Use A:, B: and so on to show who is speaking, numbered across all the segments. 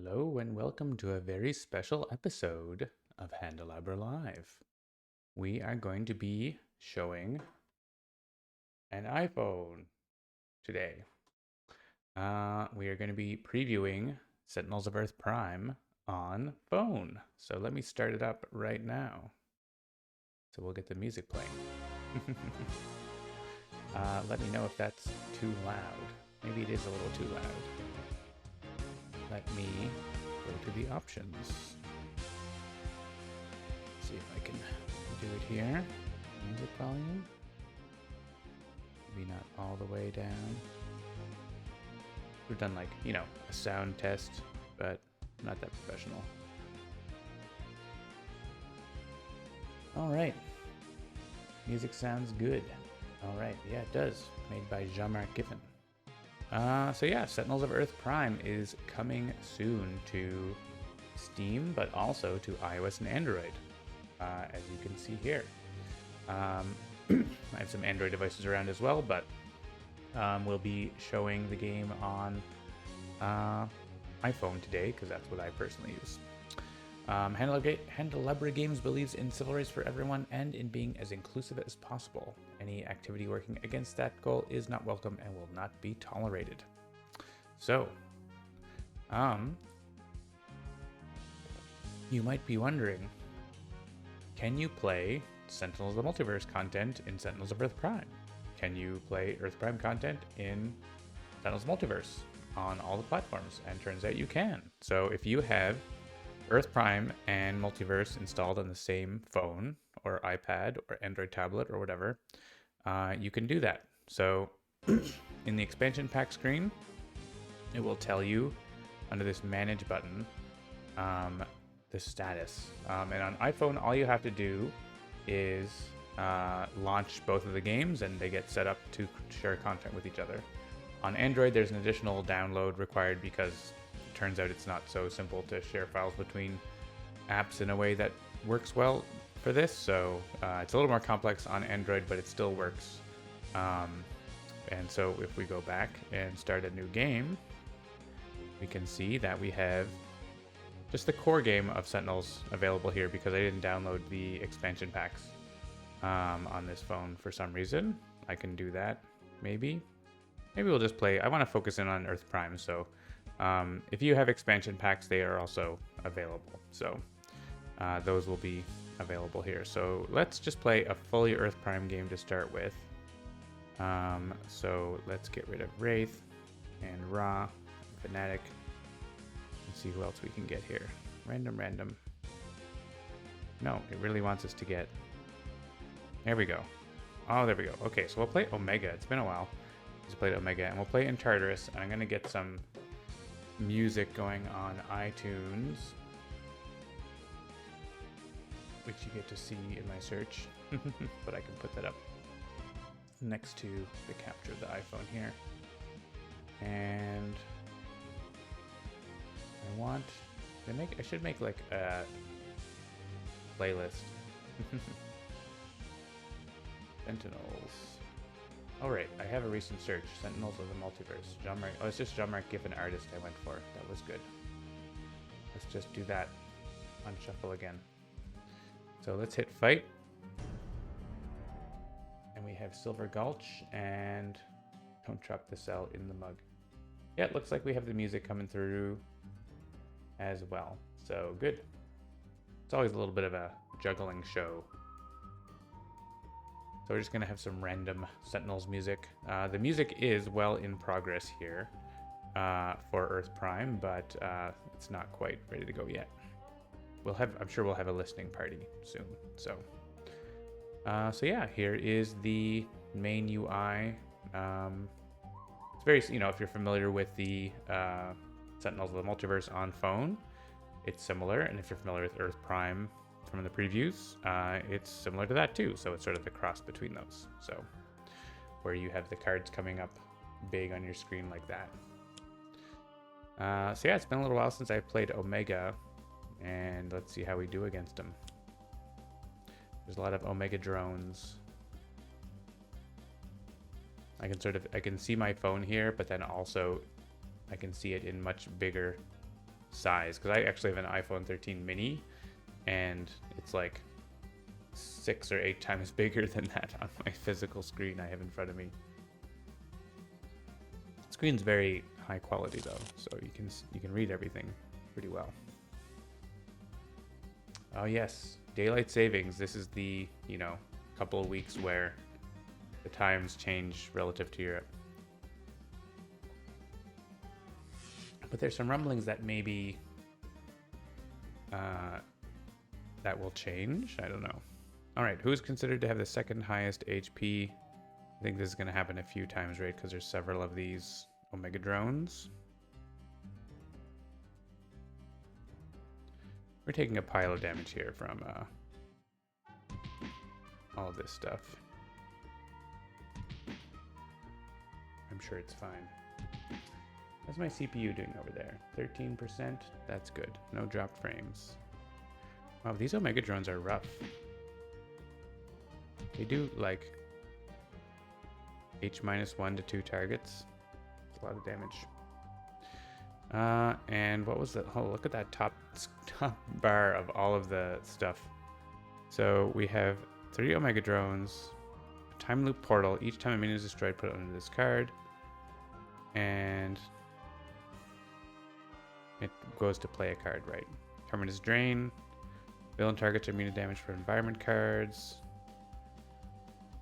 A: Hello and welcome to a very special episode of Handelabra Live. We are going to be showing an iPhone today. We are going to be previewing Sentinels of Earth Prime on phone. So let me start it up right now. So we'll get the music playing. Let me know if that's too loud. Maybe it is a little too loud. Let me go to the options. See if I can do it here. Music volume. Maybe not all the way down. We've done a sound test, but not that professional. All right. Music sounds good. All right. Yeah, it does. Made by Jean-Marc Giffen. So yeah, Sentinels of Earth Prime is coming soon to Steam, but also to iOS and Android, as you can see here. I have some Android devices around as well, but we'll be showing the game on iPhone today, because that's what I personally use. Handelabra Games believes in civil rights for everyone and in being as inclusive as possible. Any activity working against that goal is not welcome and will not be tolerated. So, you might be wondering, can you play Sentinels of the Multiverse content in Sentinels of Earth Prime? Can you play Earth Prime content in Sentinels Multiverse on all the platforms? And turns out you can. So if you have Earth Prime and Multiverse installed on the same phone or iPad or Android tablet or whatever, you can do that. So in the expansion pack screen, it will tell you under this manage button the status. And on iPhone, all you have to do is launch both of the games and they get set up to share content with each other. On Android, there's an additional download required because turns out it's not so simple to share files between apps in a way that works well for this. So it's a little more complex on Android, but it still works. And so if we go back and start a new game, we can see that we have just the core game of Sentinels available here because I didn't download the expansion packs on this phone for some reason. I can do that, maybe. Maybe we'll just play. I want to focus in on Earth Prime, so if you have expansion packs, they are also available. So those will be available here. So let's just play a fully Earth Prime game to start with. So let's get rid of Wraith and Ra, Fnatic, and see who else we can get here. Random. No, it really wants us to get... There we go. Oh, there we go. Okay, so we'll play Omega. It's been a while since we played Omega, and we'll play in Tartarus, and I'm going to get some music going on iTunes, which you get to see in my search, but I can put that up next to the capture of the iPhone here. And I should make like a playlist. Sentinels. All right, I have a recent search. Sentinels of the Multiverse. Jean-Marc. Oh, it's just Jean-Marc Giffen artist I went for. That was good. Let's just do that on shuffle again. So let's hit fight. And we have Silver Gulch and Don't Drop the Cell in the Mug. Yeah, it looks like we have the music coming through as well. So good. It's always a little bit of a juggling show. So we're just going to have some random Sentinels music. The music is well in progress here for Earth Prime, but it's not quite ready to go yet. I'm sure we'll have a listening party soon. So yeah, here is the main UI. It's very, if you're familiar with the Sentinels of the Multiverse on phone, it's similar. And if you're familiar with Earth Prime from the previews, it's similar to that too. So it's sort of the cross between those. So where you have the cards coming up big on your screen like that. So yeah, it's been a little while since I played Omega, and let's see how we do against them. There's a lot of Omega drones. I can see my phone here, but then also I can see it in much bigger size, because I actually have an iPhone 13 mini, and it's like 6 or 8 times bigger than that on my physical screen I have in front of me. The screen's very high quality though, so you can read everything pretty well. Oh yes, daylight savings. This is the, couple of weeks where the times change relative to Europe. But there's some rumblings that maybe that will change. I don't know. All right, who's considered to have the second highest HP? I think this is going to happen a few times, right? Because there's several of these Omega drones. We're taking a pile of damage here from all of this stuff. I'm sure it's fine. How's my CPU doing over there? 13%? That's good. No dropped frames. Wow, these Omega drones are rough. They do like H-1 to 2 targets. It's a lot of damage. And what was that? Oh, look at that top bar of all of the stuff. So we have 3 Omega drones, a time loop portal. Each time a minion is destroyed, put it under this card. And it goes to play a card, right? Terminus Drain. Villain targets are immune to damage for environment cards.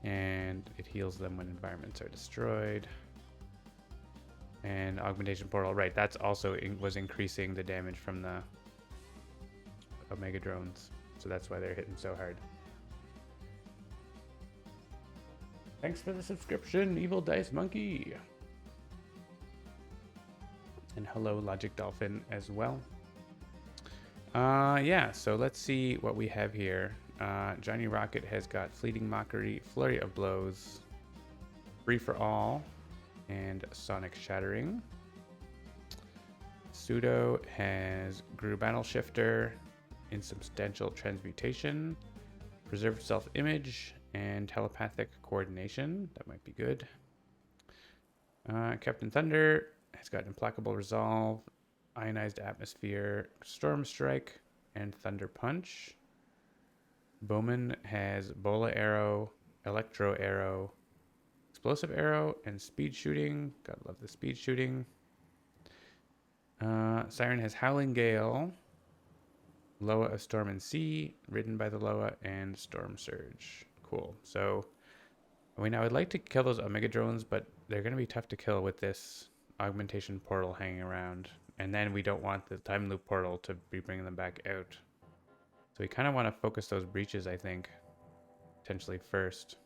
A: And it heals them when environments are destroyed. And Augmentation Portal, right, that's also was increasing the damage from the Omega drones. So that's why they're hitting so hard. Thanks for the subscription, Evil Dice Monkey. And hello, Logic Dolphin as well. Yeah, so let's see what we have here. Johnny Rocket has got Fleeting Mockery, Flurry of Blows, Free for All, and Sonic Shattering. Pseudo has Gru Battle Shifter, Insubstantial Transmutation, Preserved Self-Image, and Telepathic Coordination. That might be good. Captain Thunder has got Implacable Resolve, Ionized Atmosphere, Storm Strike, and Thunder Punch. Bowman has Bola Arrow, Electro Arrow, Explosive Arrow, and Speed Shooting. Gotta love the Speed Shooting. Siren has Howling Gale, Loa of Storm and Sea, ridden by the Loa, and Storm Surge. Cool. So, I would like to kill those Omega drones, but they're going to be tough to kill with this Augmentation Portal hanging around. And then we don't want the Time Loop Portal to be bringing them back out. So we kind of want to focus those breaches, I think, potentially first.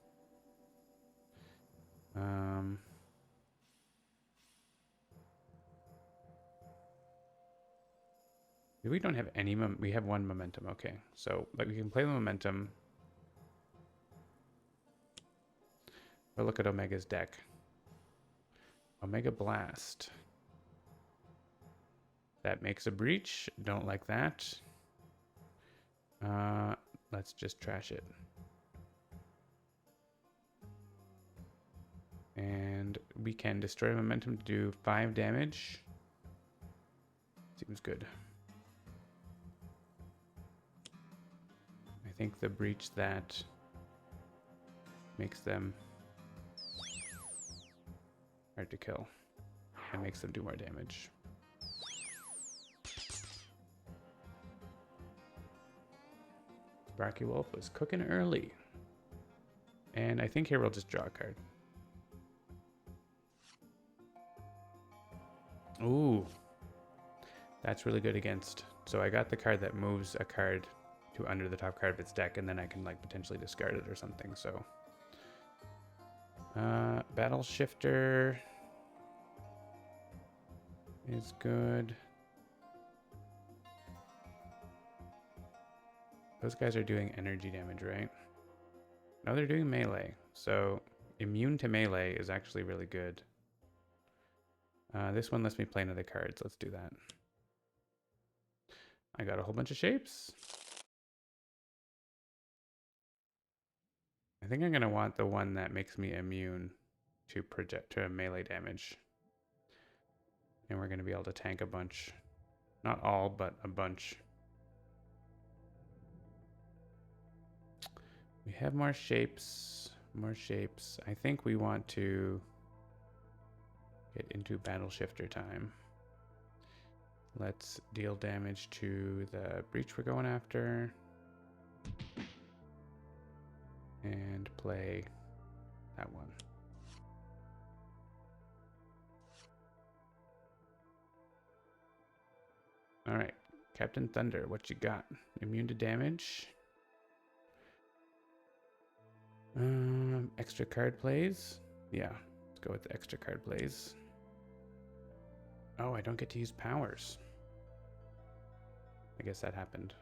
A: We don't have any, we have 1 momentum, okay. So, like, we can play the momentum. But look at Omega's deck. Omega Blast. That makes a breach, don't like that. Let's just trash it. And we can destroy momentum to do 5 damage. Seems good. I think the breach that makes them hard to kill and makes them do more damage. Sparky Wolf was cooking early. And I think here we'll just draw a card. Ooh. That's really good against. So I got the card that moves a card to under the top card of its deck, and then I can like potentially discard it or something. So Battle Shifter is good. Those guys are doing energy damage, right? No, they're doing melee. So immune to melee is actually really good. This one lets me play another cards. Let's do that. I got a whole bunch of shapes. I think I'm gonna want the one that makes me immune to melee damage. And we're gonna be able to tank a bunch. Not all, but a bunch. We have more shapes. More shapes. I think we want to get into battle shifter time. Let's deal damage to the breach we're going after. And play that one. All right, Captain Thunder, what you got? Immune to damage. Extra card plays. Yeah, let's go with the extra card plays. Oh, I don't get to use powers. I guess that happened.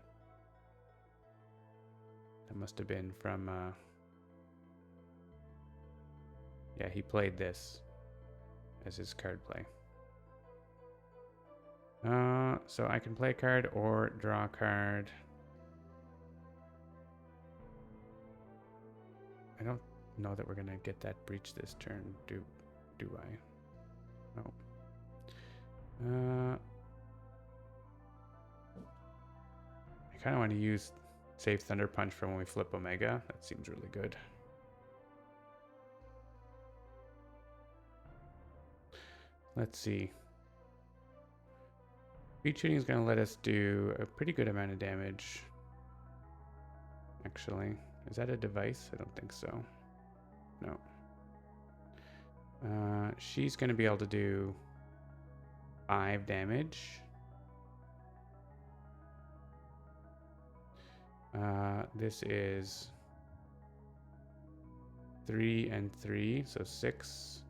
A: That must have been from... Yeah, he played this as his card play. So I can play a card or draw a card. I don't know that we're gonna get that breach this turn. Do I? No. I kind of want to use save Thunder Punch for when we flip Omega. That seems really good. Let's see. Speed shooting is going to let us do a pretty good amount of damage. Actually, is that a device? I don't think so. No. She's going to be able to do 5 damage. This is 3 and 3, so 6.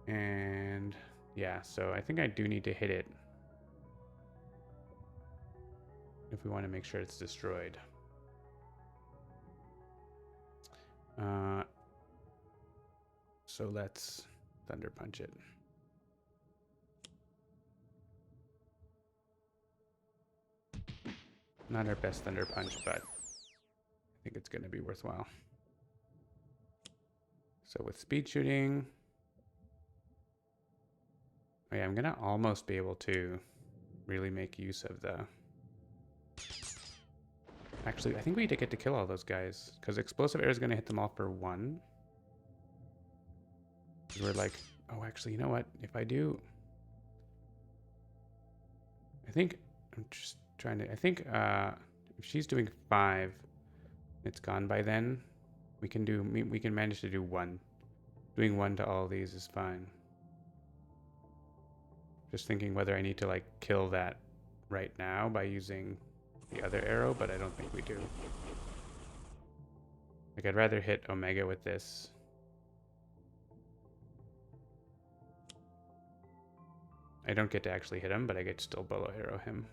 A: And yeah, so I think I do need to hit it if we want to make sure it's destroyed. So let's Thunder Punch it. Not our best Thunder Punch, but I think it's going to be worthwhile. So with speed shooting, oh yeah, I'm going to almost be able to really make use of the... Actually, I think we get to kill all those guys, because Explosive Air is going to hit them all for 1. We're like, oh, actually, you know what? If I do... I think... I'm just trying to... I think if she's doing 5, it's gone by then. We can manage to do 1. Doing 1 to all these is fine. Just thinking whether I need to, like, kill that right now by using the other arrow, but I don't think we do. Like, I'd rather hit Omega with this. I don't get to actually hit him, but I get to still bow arrow him.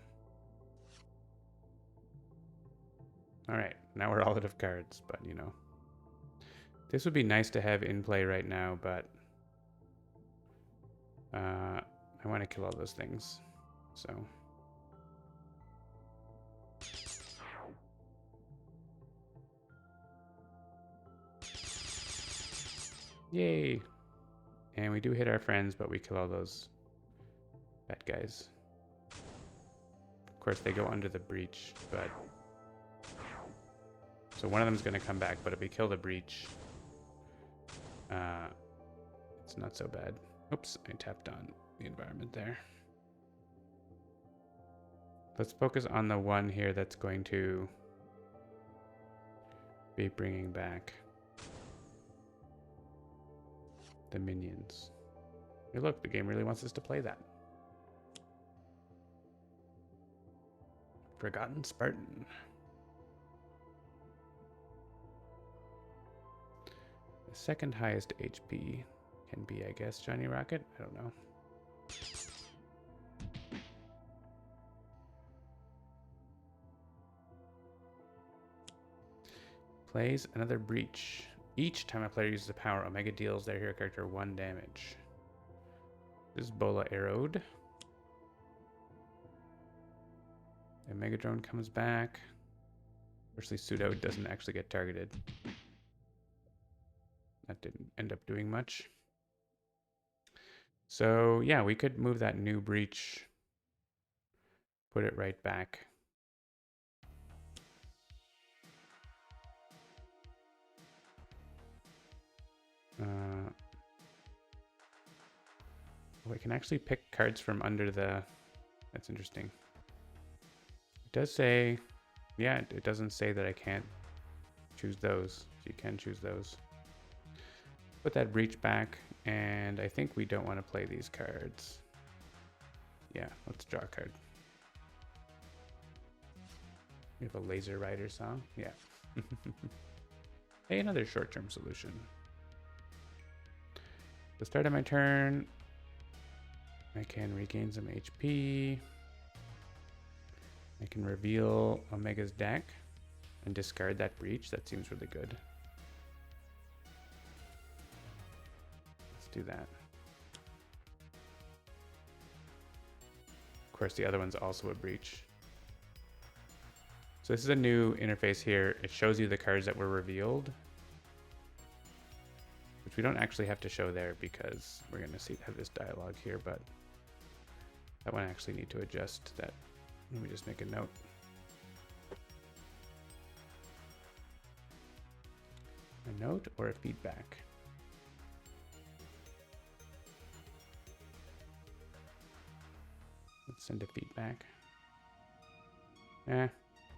A: Alright, now we're all out of cards, but you know. This would be nice to have in play right now, but I want to kill all those things, so... Yay! And we do hit our friends, but we kill all those bad guys. Of course, they go under the breach, but... So one of them is going to come back, but if we kill the breach, it's not so bad. Oops, I tapped on the environment there. Let's focus on the one here that's going to be bringing back the minions. Hey, look, the game really wants us to play that. Forgotten Spartan. The second highest HP can be, I guess, Johnny Rocket? I don't know. Plays another breach. Each time a player uses a power, Omega deals their hero character 1 damage. This is Bola arrowed. And Mega Drone comes back. Unfortunately, Pseudo doesn't actually get targeted. That didn't end up doing much. So yeah, we could move that new breach put it right back. Oh, I can actually pick cards from under the... That's interesting. It does say... Yeah, it doesn't say that I can't choose those. So you can choose those. Put that breach back, and I think we don't want to play these cards. Yeah, let's draw a card. We have a Laser Rider song. Yeah. Hey, another short-term solution. The start of my turn, I can regain some HP. I can reveal Omega's deck and discard that breach. That seems really good. Let's do that. Of course, the other one's also a breach. So this is a new interface here. It shows you the cards that were revealed, which we don't actually have to show there because we're going to have this dialogue here, but that one I actually need to adjust that. Let me just make a note. A note or a feedback? Let's send a feedback.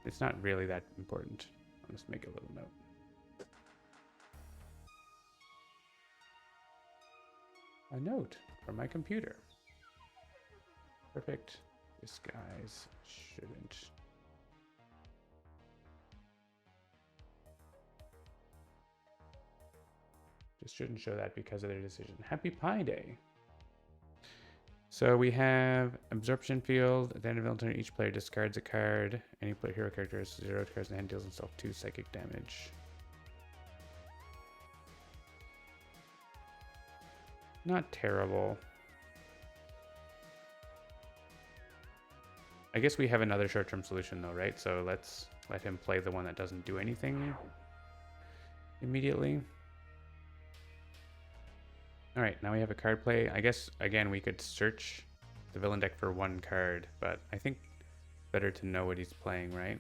A: It's not really that important. I'll just make a little note. A note from my computer. Perfect. Disguise shouldn't. Just shouldn't show that because of their decision. Happy Pi Day. So we have absorption field. At the end of the turn, each player discards a card. Any player hero character has 0 cards in hand, deals himself 2 psychic damage. Not terrible. I guess we have another short-term solution though, right? So let's let him play the one that doesn't do anything immediately. All right, now we have a card play. I guess, again, we could search the villain deck for one card, but I think better to know what he's playing, right?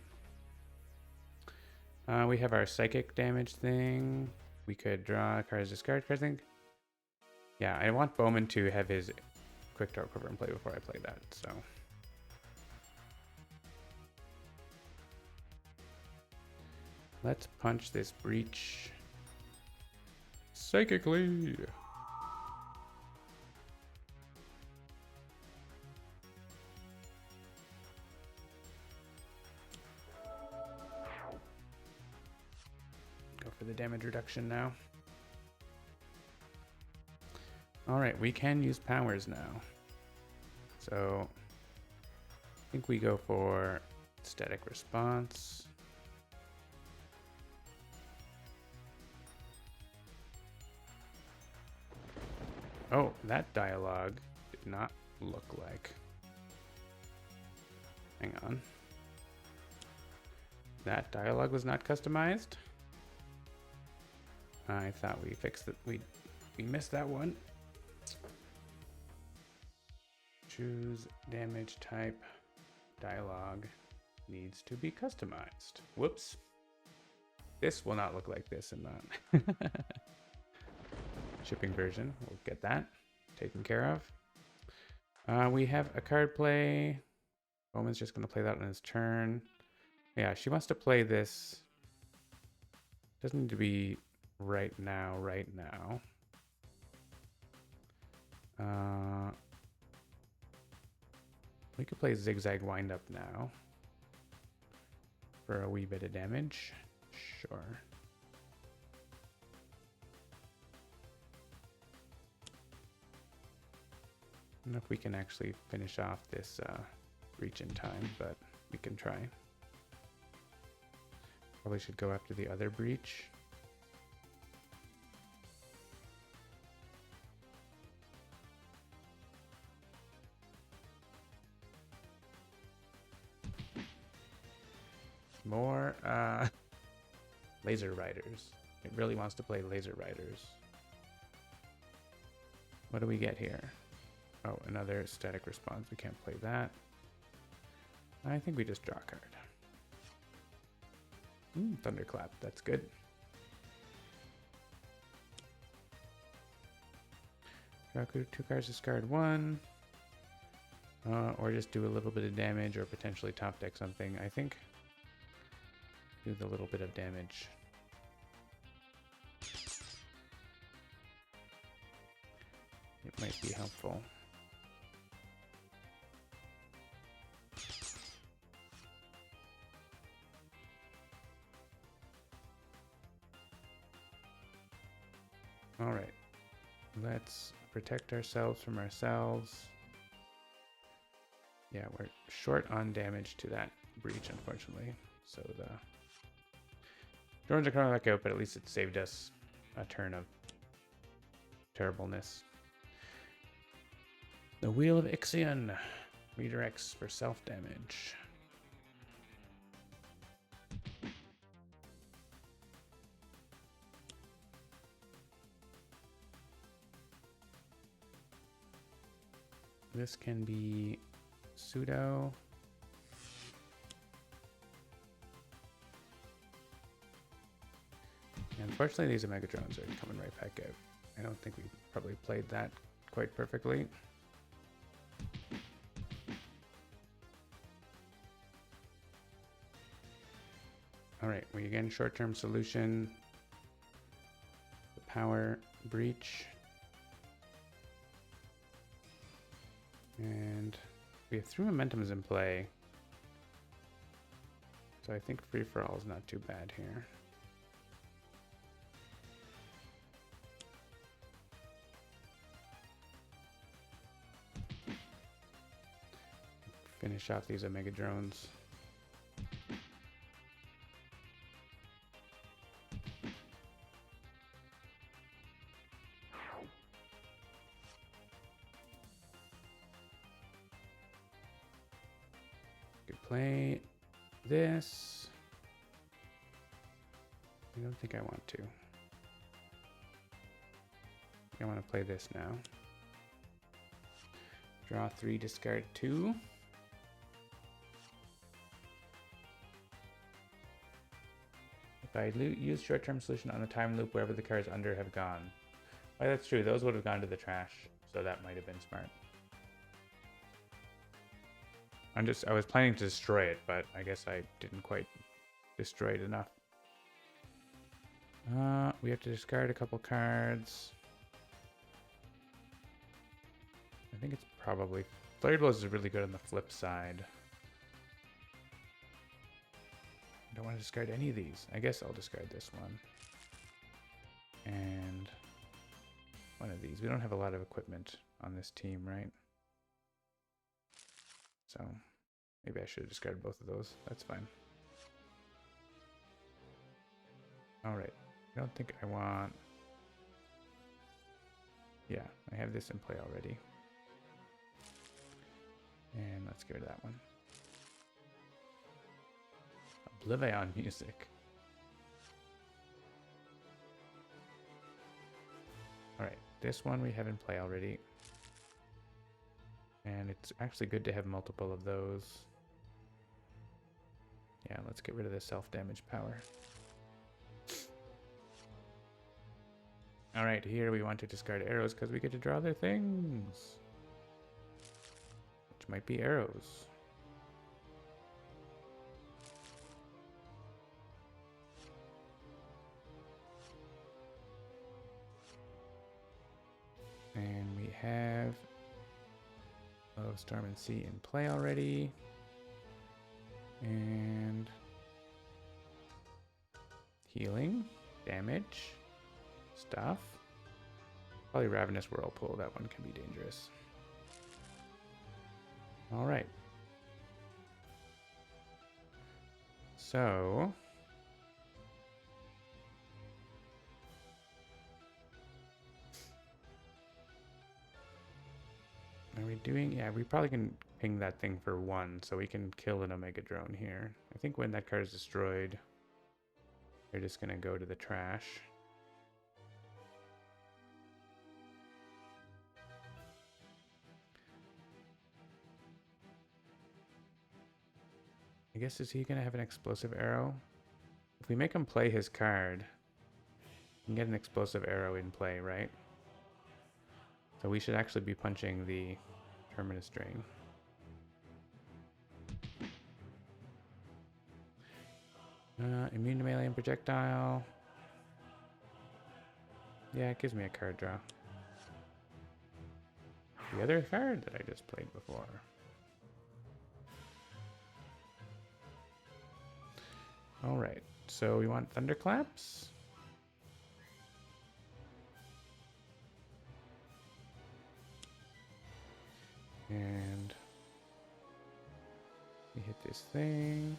A: We have our psychic damage thing. We could draw cards, discard cards thing. Yeah, I want Bowman to have his quick draw cover and play before I play that, so... Let's punch this breach psychically. Go for the damage reduction now. All right, we can use powers now. So I think we go for static response. Oh, that dialogue did not look like. Hang on. That dialogue was not customized. I thought we fixed it. We missed that one. Choose damage type. Dialogue needs to be customized. Whoops. This will not look like this in that. Shipping version. We'll get that taken care of. We have a card play. Bowman's just going to play that on his turn. Yeah, she wants to play this. Doesn't need to be right now. We could play Zigzag Windup now for a wee bit of damage. Sure. I don't know if we can actually finish off this breach in time, but we can try. Probably should go after the other breach. More Laser Riders. It really wants to play Laser Riders. What do we get here? Oh, another static response. We can't play that. I think we just draw a card. Thunderclap, that's good. Draw 2 cards, discard 1. Or just do a little bit of damage or potentially top deck something. I think do the little bit of damage. It might be helpful. All right, let's protect ourselves from ourselves. Yeah, we're short on damage to that breach, unfortunately. So the drones are coming back out, but at least it saved us a turn of terribleness. The Wheel of Ixion redirects for self-damage. This can be pseudo. Unfortunately, these Omega drones are coming right back out. I don't think we probably played that quite perfectly. All right, we again short-term solution. The power breach. And we have 3 Momentums in play. So I think free-for-all is not too bad here. Finish off these Omega drones. Could play this. I don't think I want to. I want to play this now. Draw 3, discard 2. If I use short-term solution on the time loop, wherever the cards under have gone. Why, that's true. Those would have gone to the trash, so that might have been smart. I was planning to destroy it, but I guess I didn't quite destroy it enough. We have to discard a couple cards. I think it's probably... Flurry Blows is really good on the flip side. I don't want to discard any of these. I guess I'll discard this one. And one of these. We don't have a lot of equipment on this team, right? So maybe I should have discarded both of those. That's fine. All right. I don't think I want... Yeah, I have this in play already. And let's get rid of that one. Oblivion music. Alright, this one we have in play already. And it's actually good to have multiple of those. Yeah, let's get rid of the self-damage power. Alright, here we want to discard arrows because we get to draw their things. Which might be arrows. And we have Storm and Sea in play already. And healing, damage, stuff. Probably Ravenous Whirlpool, that one can be dangerous. All right. So are we doing? Yeah, we probably can ping that thing for 1, so we can kill an Omega drone here. I think when that card is destroyed, they're just gonna go to the trash. guess, is he going to have an explosive arrow? If we make him play his card, we can get an explosive arrow in play, right? So we should actually be punching the Terminus Drain. Immune to melee and projectile. Yeah, it gives me a card draw. The other card that I just played before. Alright, so we want Thunderclaps. And we hit this thing.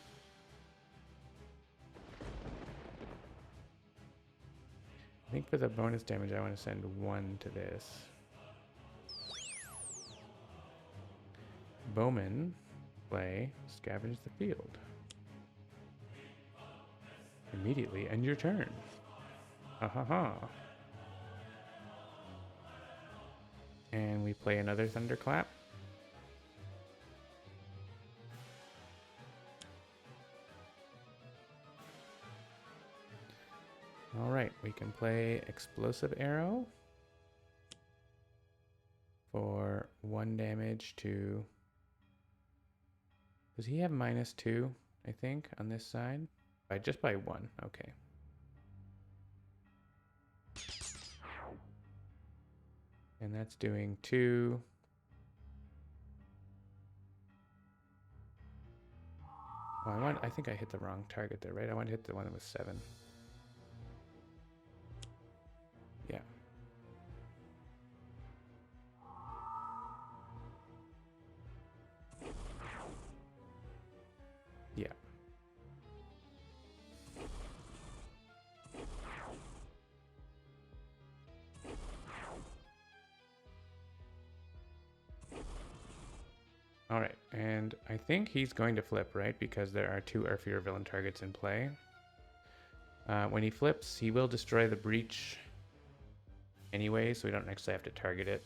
A: I think for the bonus damage, I want to send 1 to this. Bowman, play, scavenge the field. Immediately end your turn. Ha ha ha. And we play another Thunderclap. Alright, we can play Explosive Arrow for 1 damage to... Does he have -2, I think, on this side? Just by 1, okay. And that's doing 2. Oh, I think I hit the wrong target there, right? I want to hit the one that was 7. Yeah. Yeah. All right, and I think he's going to flip, right? Because there are 2 Earthier villain targets in play. When he flips, he will destroy the breach anyway, so we don't actually have to target it.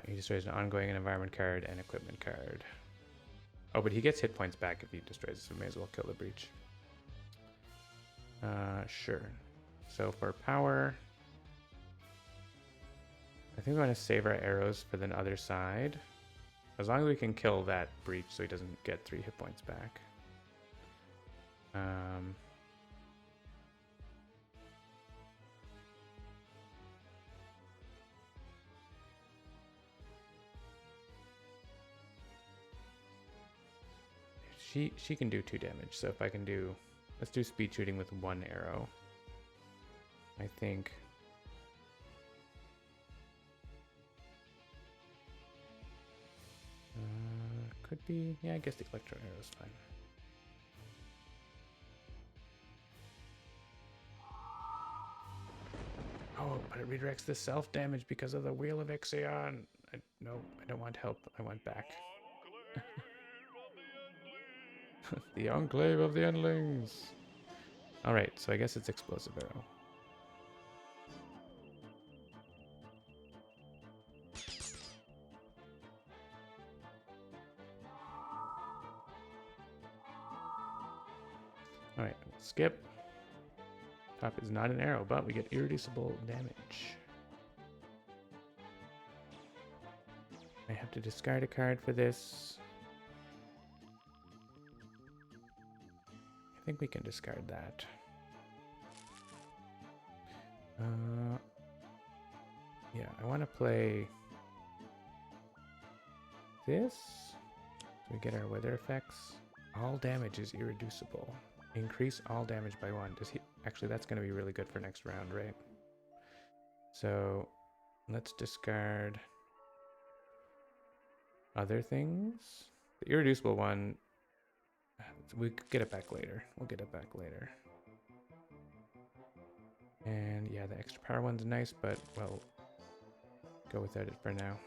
A: He destroys an ongoing and environment card and equipment card. Oh, but he gets hit points back if he destroys it, so we may as well kill the breach. Sure. So for power, I think we want to save our arrows for the other side. As long as we can kill that breach so he doesn't get 3 hit points back. She can do 2 damage, so if I can do... Let's do speed shooting with 1 arrow. I think... could be... Yeah, I guess the electro arrow is fine. Oh, but it redirects the self-damage because of the Wheel of Ixion. No, I don't want help. I want back. The Enclave of the Endlings. Alright, so I guess it's Explosive Arrow. Alright, skip. Top is not an arrow, but we get irreducible damage. I have to discard a card for this. I think we can discard that. Yeah, I want to play this. So we get our weather effects. All damage is irreducible. Increase all damage by 1. Does he... Actually, that's going to be really good for next round, right? So let's discard other things. The irreducible one, we could get it back later. We'll get it back later. And yeah, the extra power one's nice, but well, go without it for now.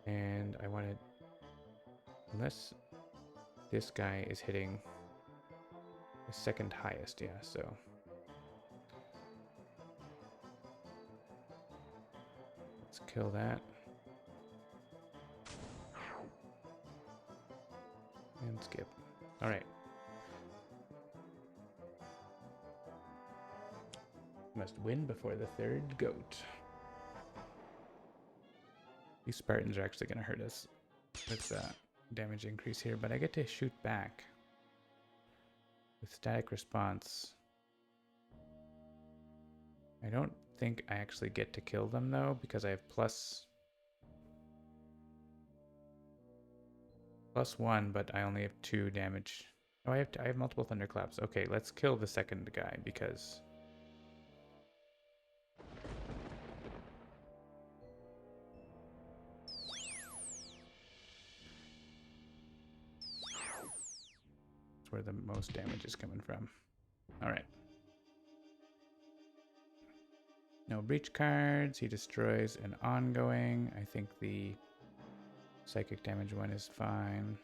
A: And I wanted, unless this guy is hitting the 2nd highest, yeah, so. Let's kill that. skip. All right. Must win before the third goat. These Spartans are actually going to hurt us with damage increase here, but I get to shoot back with static response. I don't think I actually get to kill them though, because I have +1, but I only have 2 damage. Oh, I have multiple thunderclaps. Okay, let's kill the second guy because that's where the most damage is coming from. All right. No breach cards. He destroys an ongoing. I think the psychic damage one is fine.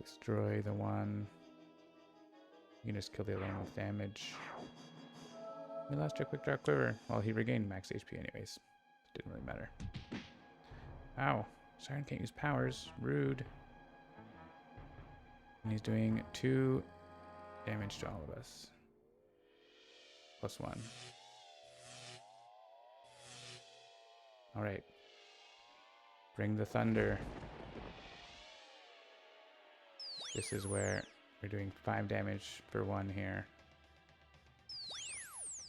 A: Destroy the one. You can just kill the other one with damage. We lost our quick draw quiver. Well, he regained max HP anyways. It didn't really matter. Ow. Siren can't use powers. Rude. And he's doing 2 damage to all of us. +1. Alright. Bring the thunder. This is where we're doing 5 damage for 1 here.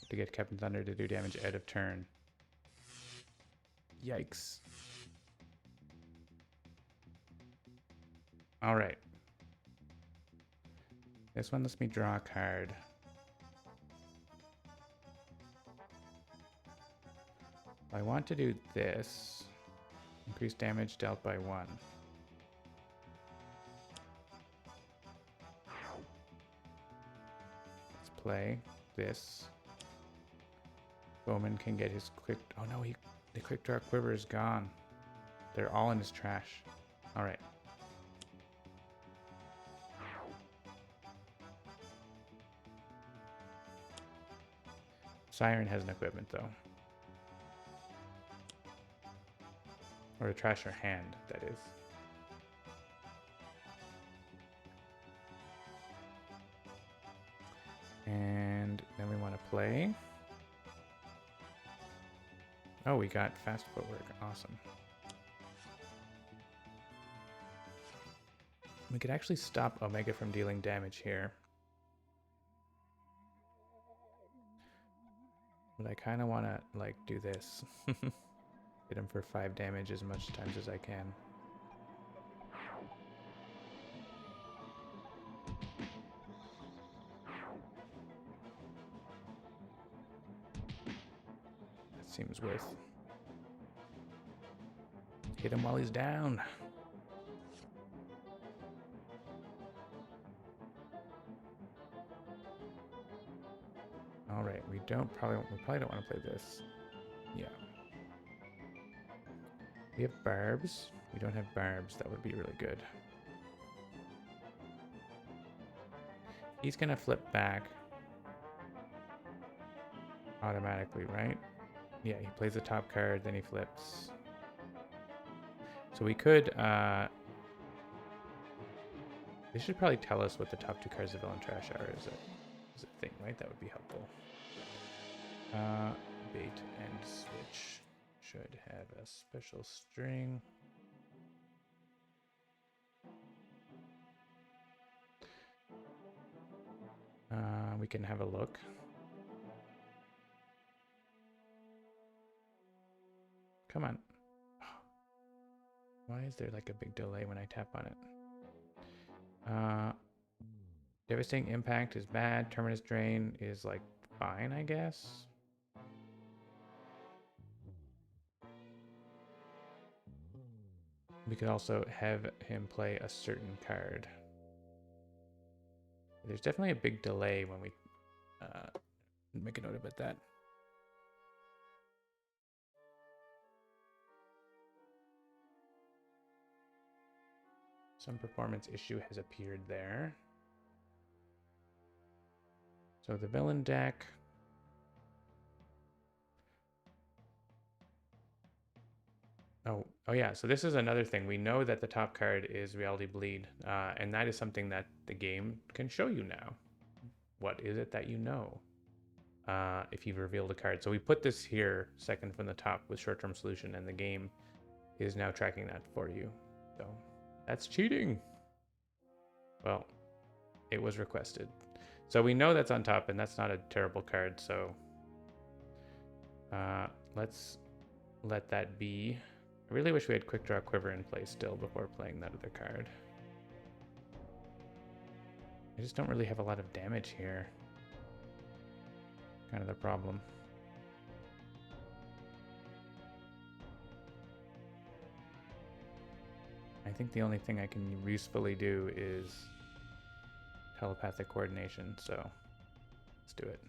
A: To get Captain Thunder to do damage out of turn. Yikes. Alright. This one lets me draw a card. I want to do this. Increase damage dealt by 1. Let's play this. Bowman can get his quick... Oh no, the quick draw quiver is gone. They're all in his trash. Alright. Siren has an equipment though. Or a trash or hand, that is. And then we want to play. Oh, we got fast footwork. Awesome. We could actually stop Omega from dealing damage here. But I kind of want to, like, do this. Hit him for 5 damage as much times as I can. That seems worth. Hit him while he's down. All right, we probably don't want to play this. Yeah. We have barbs. We don't have barbs. That would be really good. He's gonna flip back automatically, right? Yeah, he plays the top card, then he flips. So we could, they should probably tell us what the top 2 cards of Villain Trash are is a thing, right? That would be helpful. Bait and switch should have a special string. We can have a look. Come on. Why is there like a big delay when I tap on it? Devastating Impact is bad. Terminus Drain is like fine, I guess. We could also have him play a certain card. There's definitely a big delay when we make a note about that. Some performance issue has appeared there. So the villain deck. Oh yeah. So this is another thing. We know that the top card is Reality Bleed, and that is something that the game can show you now. What is it that you know? If you've revealed a card. So we put this here second from the top with short-term solution, and the game is now tracking that for you. So that's cheating. Well, it was requested. So we know that's on top, and that's not a terrible card. So let's let that be. I really wish we had Quick Draw Quiver in place still before playing that other card. I just don't really have a lot of damage here. Kind of the problem. I think the only thing I can usefully do is telepathic coordination, so let's do it.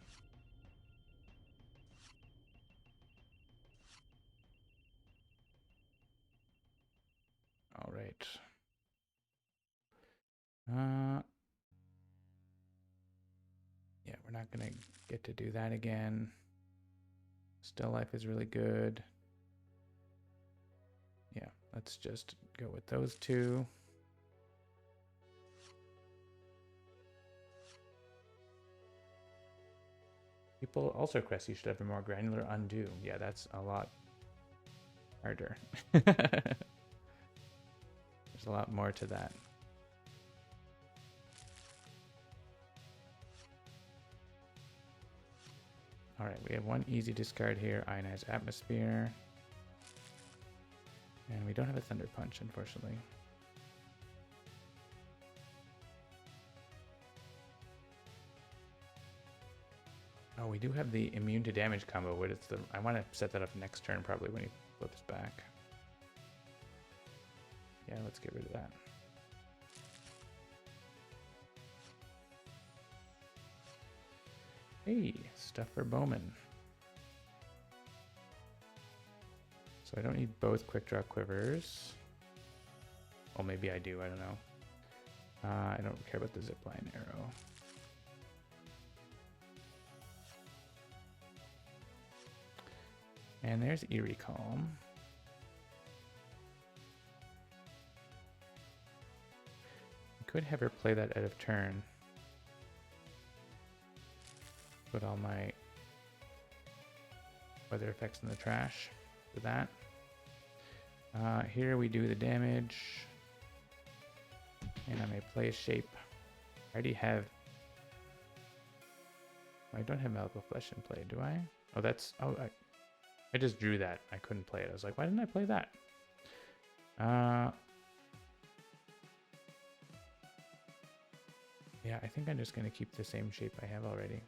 A: All right. Yeah, we're not gonna get to do that again. Still life is really good. Yeah, let's just go with those two. People also request you should have a more granular undo. Yeah, that's a lot harder. There's a lot more to that. All right, we have one easy discard here, Ionized Atmosphere. And we don't have a Thunder Punch, unfortunately. Oh, we do have the immune to damage combo, but it's the I want to set that up next turn probably when he flips back. Yeah, let's get rid of that. Hey, stuff for Bowman. So I don't need both Quick Draw Quivers. Well, maybe I do, I don't know. I don't care about the Zipline Arrow. And there's Eerie Calm. I could have her play that out of turn. Put all my weather effects in the trash for that. Here we do the damage. And I may play a shape. I already have... I don't have Malleable Flesh in play, do I? Oh, that's... Oh, I just drew that. I couldn't play it. I was like, why didn't I play that? Yeah, I think I'm just going to keep the same shape I have already.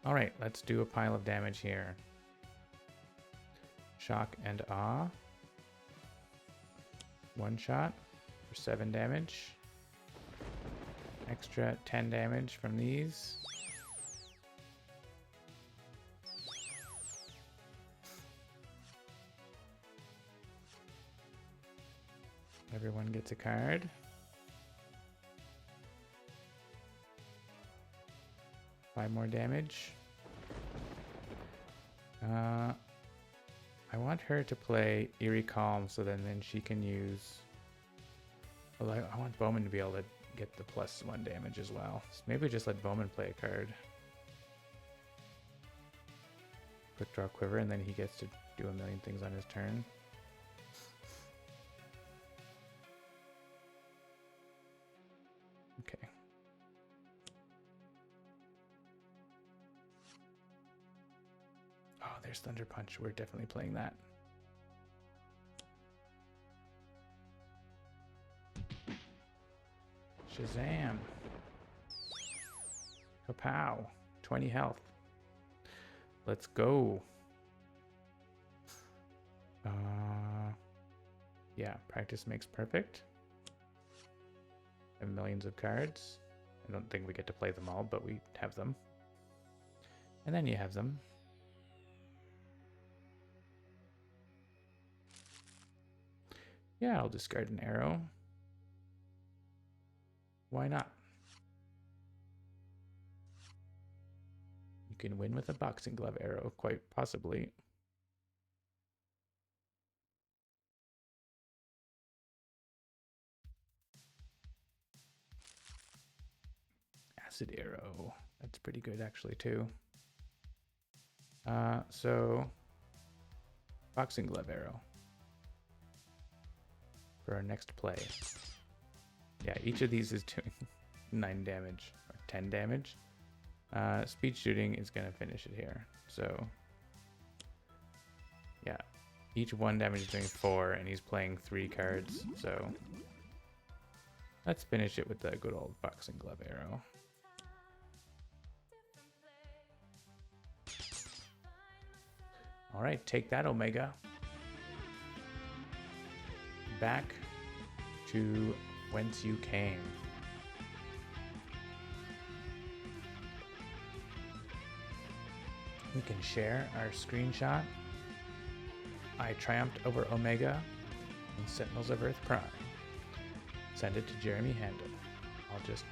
A: All right, let's do a pile of damage here. Shock and Awe. One shot for 7 damage. Extra 10 damage from these. Everyone gets a card. Five more damage. I want her to play Eerie Calm so then she can use... Well, I want Bowman to be able to get the +1 damage as well. So maybe just let Bowman play a card. Quick Draw Quiver, and then he gets to do a million things on his turn. Okay. Oh, there's Thunder Punch. We're definitely playing that. Shazam. Kapow. 20 health. Let's go. Yeah, practice makes perfect. I have millions of cards. I don't think we get to play them all, but we have them. And then you have them. Yeah, I'll discard an arrow. Why not? You can win with a boxing glove arrow, quite possibly. Acid arrow. That's pretty good, actually, too. So, boxing glove arrow for our next play. Yeah, each of these is doing 9 damage or 10 damage. Speed shooting is going to finish it here. So, yeah, each 1 damage is doing 4, and he's playing 3 cards. So, let's finish it with the good old boxing glove arrow. All right, take that, Omega. Back to whence you came. We can share our screenshot. I triumphed over Omega in Sentinels of Earth Prime. Send it to Jeremy Handel. I'll just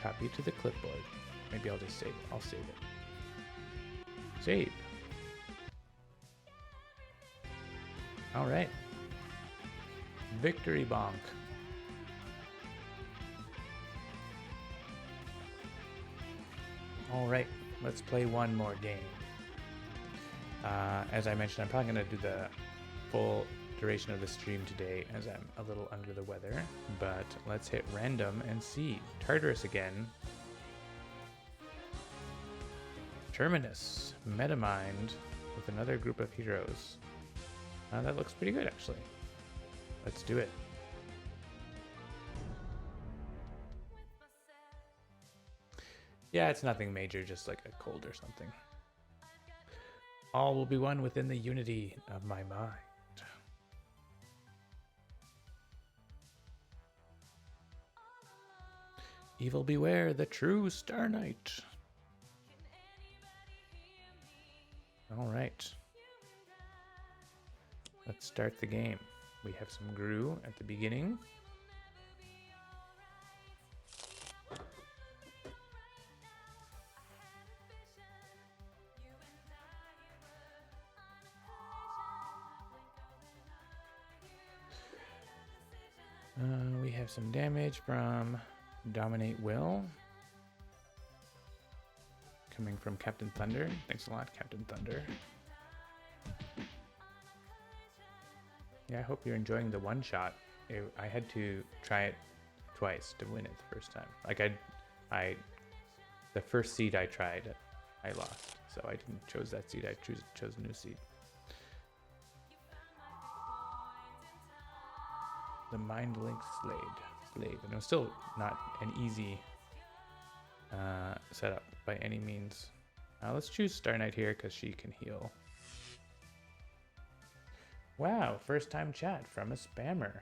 A: copy it to the clipboard. Maybe I'll just save it. I'll save it. Save. All right. Victory bonk. All right, let's play one more game. As I mentioned, I'm probably going to do the full duration of the stream today as I'm a little under the weather, but let's hit random and see. Tartarus again. Terminus. Metamind with another group of heroes. That looks pretty good, actually. Let's do it. Yeah, it's nothing major, just like a cold or something. All will be one within the unity of my mind. Evil beware, the true Star Knight. All right. Let's start the game. We have some Gru at the beginning. We have some damage from Dominate Will. Coming from Captain Thunder. Thanks a lot, Captain Thunder. Yeah, I hope you're enjoying the one shot. I had to try it twice to win it the first time. Like the first seed I tried, I lost. So I didn't choose that seed. I chose a new seed. The Mind Link Slave. And it was still not an easy setup by any means. Let's choose Star Knight here because she can heal. Wow, first time chat from a spammer.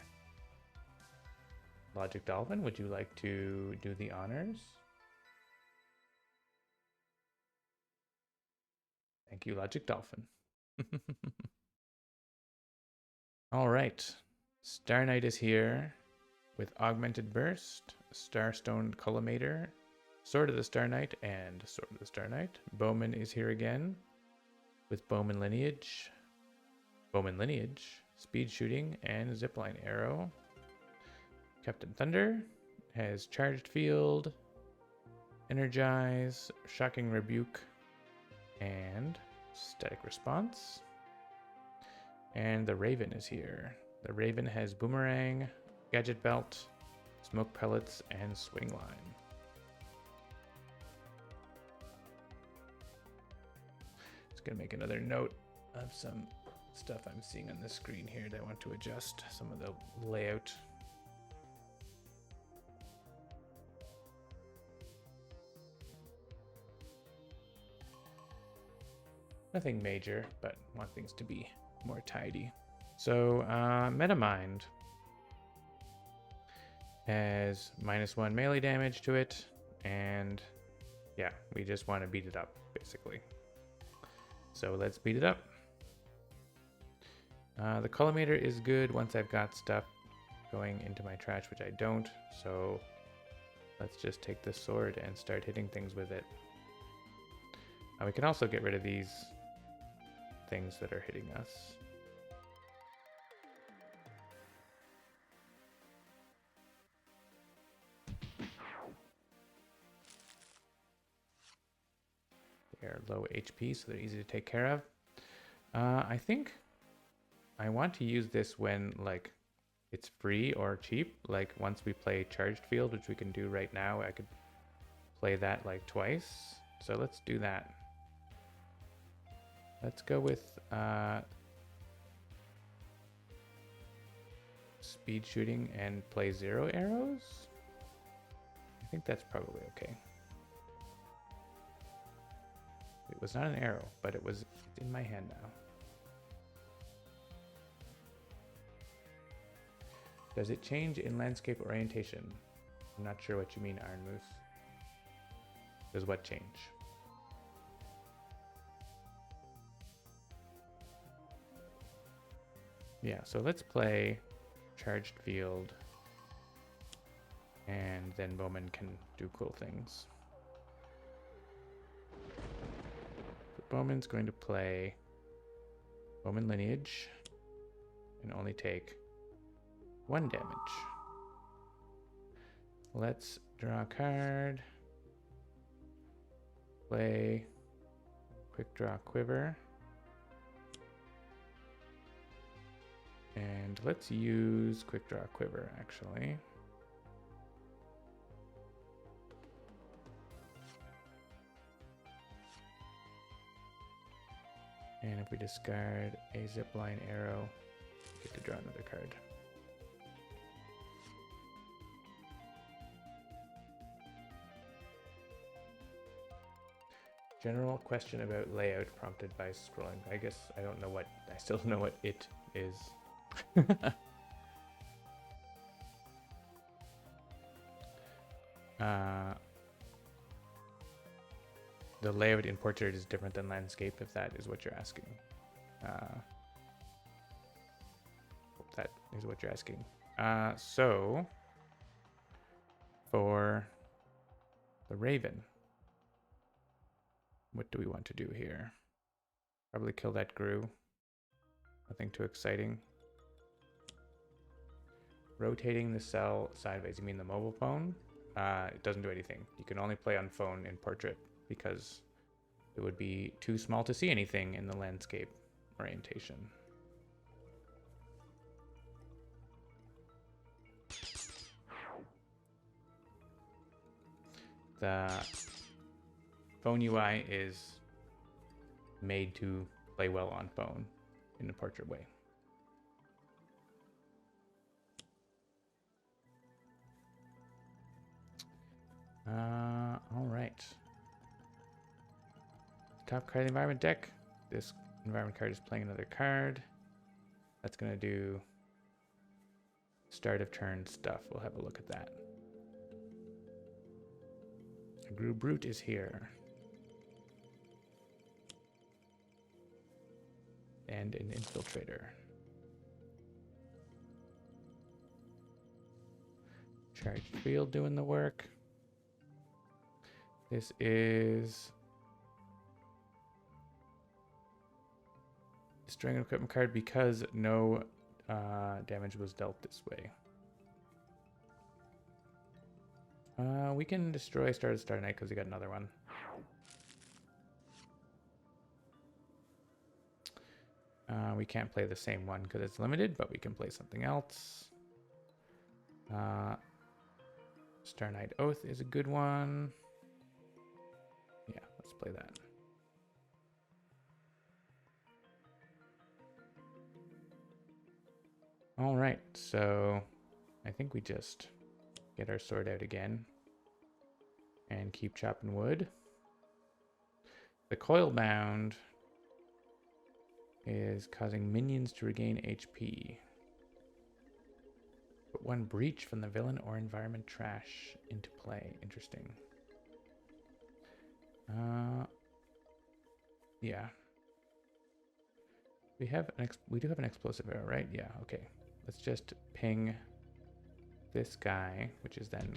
A: Logic Dolphin, would you like to do the honors? Thank you, Logic Dolphin. All right. Star Knight is here with Augmented Burst, Starstone Collimator, Sword of the Star Knight, and Sword of the Star Knight. Bowman is here again with Bowman Lineage, Speed Shooting, and Zipline Arrow. Captain Thunder has Charged Field, Energize, Shocking Rebuke, and Static Response. And the Raven is here. The Raven has Boomerang, Gadget Belt, Smoke Pellets, and Swing Line. Just gonna make another note of some stuff I'm seeing on the screen here that I want to adjust some of the layout. Nothing major, but want things to be more tidy. So, Metamind has -1 melee damage to it, and yeah, we just want to beat it up, basically. So let's beat it up. The Collimator is good once I've got stuff going into my trash, which I don't, so let's just take the sword and start hitting things with it. We can also get rid of these things that are hitting us. They're low HP, so they're easy to take care of. I think I want to use this when like it's free or cheap. Like once we play Charged Field, which we can do right now, I could play that like twice. So let's do that. Let's go with speed shooting and play 0 arrows. I think that's probably okay. It was not an arrow, but it was in my hand now. Does it change in landscape orientation? I'm not sure what you mean, Iron Moose. Does what change? Yeah, so let's play Charged Field, and then Bowman can do cool things. So Bowman's going to play Bowman Lineage and only take 1 damage. Let's draw a card. Play Quick Draw Quiver. And let's use Quick Draw Quiver, actually. And if we discard a zipline arrow, we get to draw another card. General question about layout prompted by scrolling. I guess I don't know what, I still don't know what it is. The layout in portrait is different than landscape, if that is what you're asking. That is what you're asking. So, for the Raven, what do we want to do here? Probably kill that Gru. Nothing too exciting. Rotating the cell sideways. You mean the mobile phone? It doesn't do anything. You can only play on phone in portrait because it would be too small to see anything in the landscape orientation. The phone UI is made to play well on phone in a portrait way. All right. Top card of the environment deck. This environment card is playing another card. That's going to do start of turn stuff. We'll have a look at that. A Gru Brute is here. And an Infiltrator. Charged Field doing the work. This is destroying an equipment card because no damage was dealt this way. We can destroy Star Knight because we got another one. We can't play the same one because it's limited, but we can play something else. Star Knight Oath is a good one. Yeah, let's play that. All right, so I think we just get our sword out again and keep chopping wood. The coil bound is causing minions to regain HP. Put 1 breach from the villain or environment trash into play. Interesting. Yeah. We do have an explosive arrow, right? Yeah, okay. Let's just ping this guy, which is then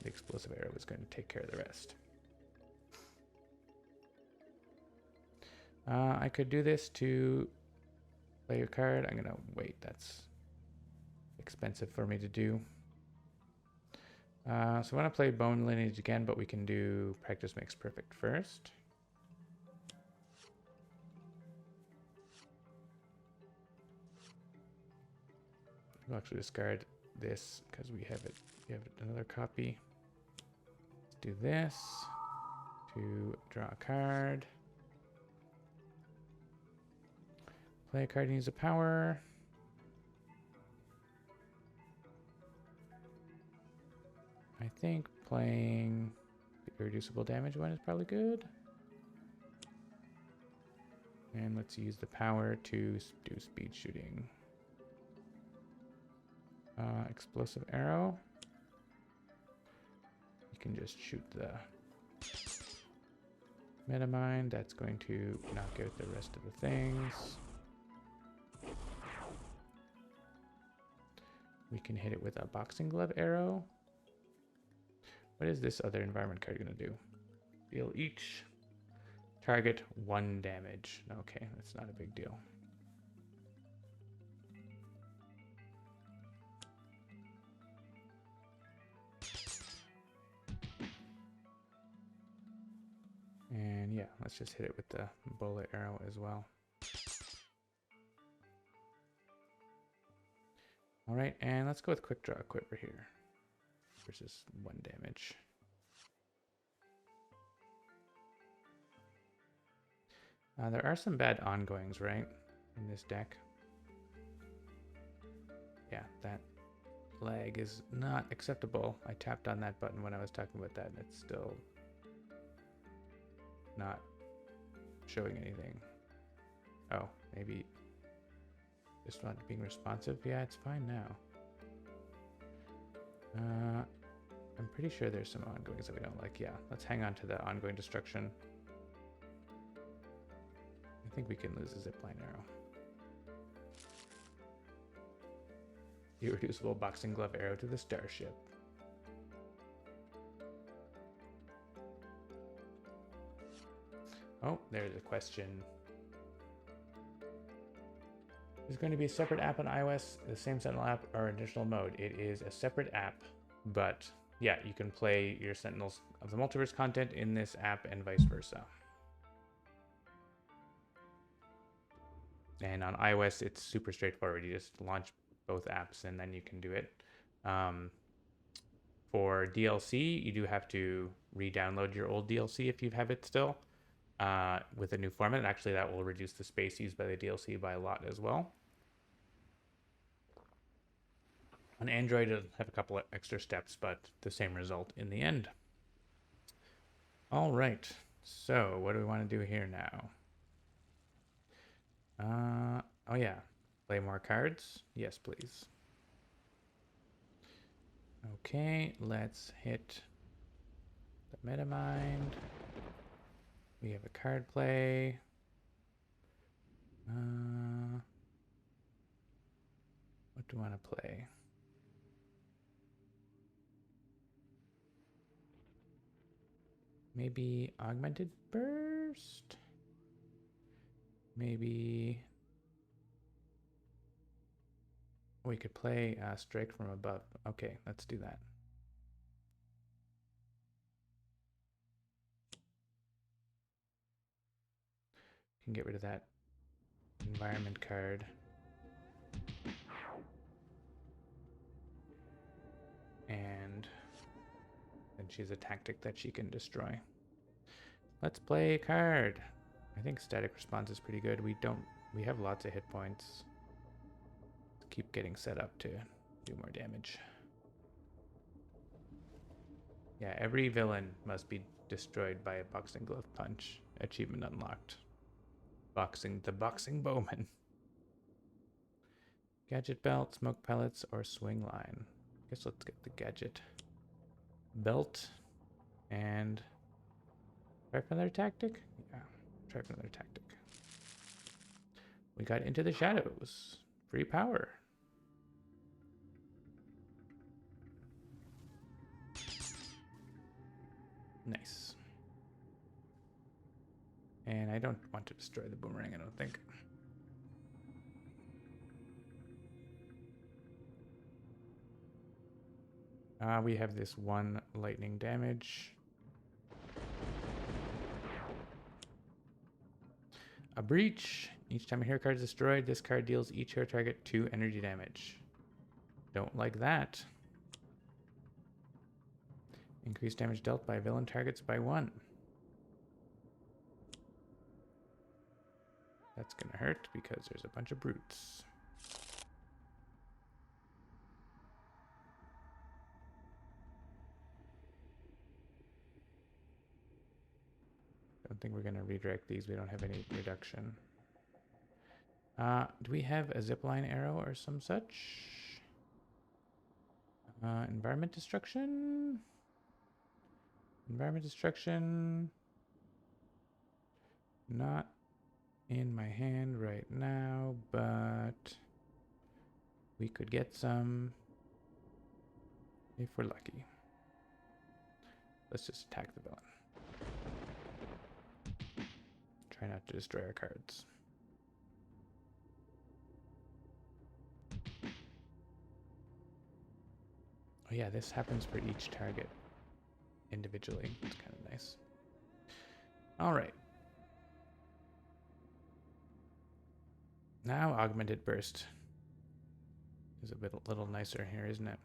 A: the explosive arrow is going to take care of the rest. I could do this to play a card. I'm gonna wait. That's expensive for me to do. So I want to play Bone Lineage again, but we can do Practice Makes Perfect first. We'll actually discard this because we have it. We have another copy. Let's do this to draw a card. Play a card needs a power. I think playing the irreducible damage one is probably good. And let's use the power to do speed shooting. Explosive arrow. You can just shoot the metamine. That's going to knock out the rest of the things. We can hit it with a boxing glove arrow. What is this other environment card going to do? Deal each target 1 damage. Okay, that's not a big deal. And yeah, let's just hit it with the bullet arrow as well. All right, and let's go with quick draw equipper here versus 1 damage. There are some bad ongoings, right, in this deck. Yeah, that lag is not acceptable. I tapped on that button when I was talking about that, and it's still not showing anything. Oh, maybe just not being responsive. Yeah, it's fine now. I'm pretty sure there's some ongoings that we don't like. Yeah, let's hang on to the ongoing destruction. I think we can lose a zipline arrow. Irreducible boxing glove arrow to the starship. Oh, there's a question. There's going to be a separate app on iOS, the same Sentinel app, or additional mode. It is a separate app, but yeah, you can play your Sentinels of the Multiverse content in this app and vice versa. And on iOS, it's super straightforward. You just launch both apps and then you can do it. For DLC, you do have to re-download your old DLC if you have it still with a new format. And actually, that will reduce the space used by the DLC by a lot as well. On Android, it'll have a couple of extra steps, but the same result in the end. All right, so what do we want to do here now? Oh yeah, play more cards? Yes, please. Okay, let's hit the Metamind. We have a card play. What do I want to play? Maybe Augmented Burst? Maybe we could play Strike from Above. Okay, let's do that. You can get rid of that environment card. And then she has a tactic that she can destroy. Let's play a card. I think static response is pretty good. We have lots of hit points. Let's keep getting set up to do more damage. Yeah, every villain must be destroyed by a boxing glove punch. Achievement unlocked. The boxing bowman. Gadget belt, smoke pellets, or swing line. I guess let's get the gadget belt and try for another tactic. Yeah, try for another tactic. We got Into the Shadows. Free power. Nice. And I don't want to destroy the boomerang, I don't think. We have this one lightning damage. A breach. Each time a hero card is destroyed, this card deals each hero target 2 energy damage. Don't like that. Increased damage dealt by villain targets by 1. That's gonna hurt because there's a bunch of brutes. Don't think we're gonna redirect these. We don't have any reduction. Do we have a zipline arrow or some such? Environment destruction? Environment destruction. Not in my hand right now, but we could get some if we're lucky. Let's just attack the villain. Try not to destroy our cards. Oh yeah, this happens for each target individually. It's kind of nice. All right. Now augmented burst is a little nicer here, isn't it?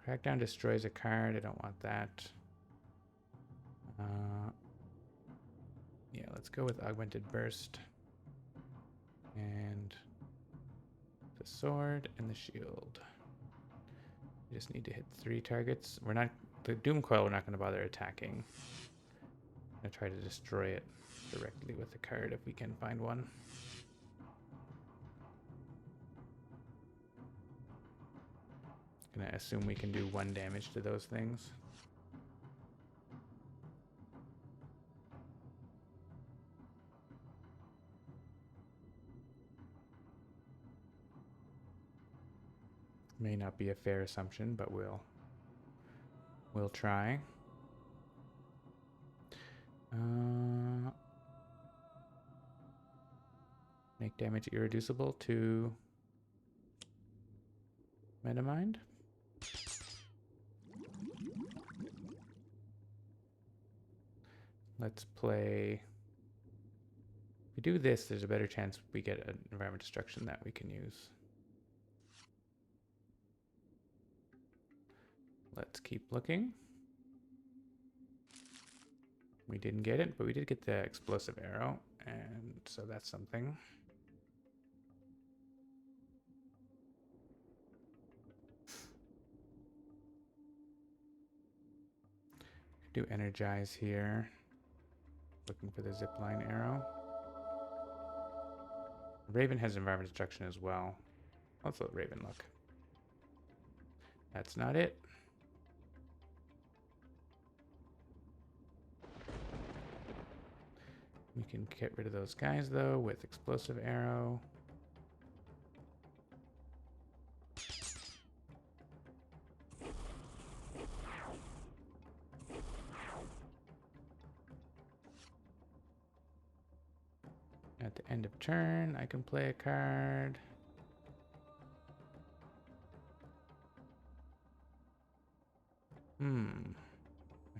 A: Crackdown destroys a card. I don't want that. Yeah, let's go with augmented burst. And the sword and the shield. We just need to hit 3 targets. We're not, the Doom Coil we're not going to bother attacking. I'm going to try to destroy it directly with the card if we can find one. Gonna assume we can do 1 damage to those things. May not be a fair assumption, but we'll try. Make damage irreducible to Metamind. Let's play. If we do this, there's a better chance we get an environment destruction that we can use. Let's keep looking. We didn't get it, but we did get the explosive arrow, and so that's something. Do energize here. Looking for the zipline arrow. Raven has environment destruction as well. Let's let Raven look. That's not it. We can get rid of those guys though with explosive arrow. At the end of turn, I can play a card. I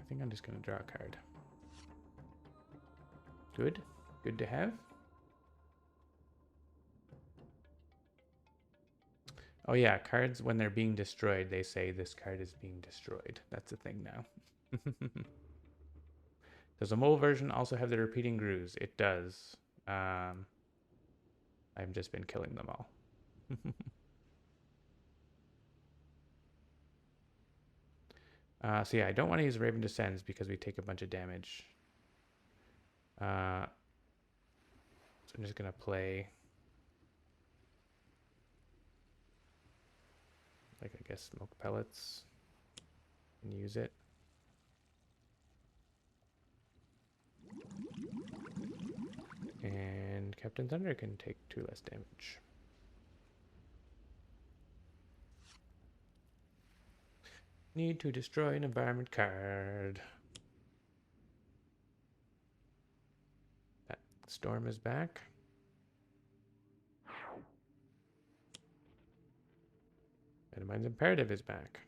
A: think I'm just going to draw a card. Good. Good to have. Oh yeah, cards, when they're being destroyed, they say this card is being destroyed. That's a thing now. Does the mole version also have the repeating grooves? It does. I've just been killing them all. So yeah, I don't want to use Raven Descends because we take a bunch of damage. So I'm just going to play, like, I guess, smoke pellets and use it. And Captain Thunder can take 2 less damage. Need to destroy an environment card. That storm is back. Metamine's Imperative is back.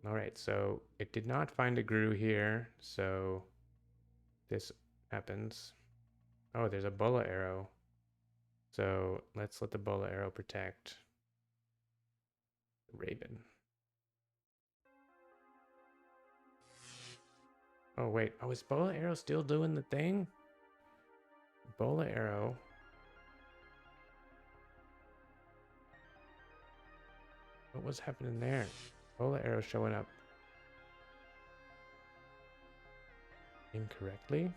A: Alright, so it did not find a Gru here, so this happens. Oh, there's a Bola Arrow. So let's let the Bola Arrow protect Raven. Oh, wait. Oh, is Bola Arrow still doing the thing? Bola Arrow. What was happening there? Bola Arrow showing up incorrectly.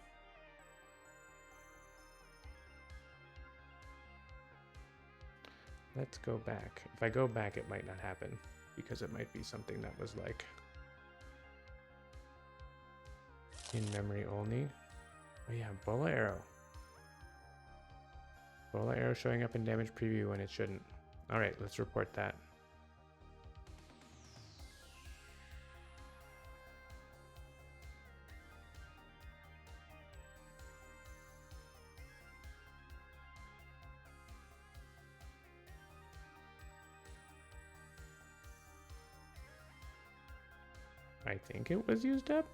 A: Let's go back. If I go back, it might not happen because it might be something that was like in memory only. Oh yeah, Bola Arrow. Bola Arrow showing up in damage preview when it shouldn't. All right, let's report that. I think it was used up.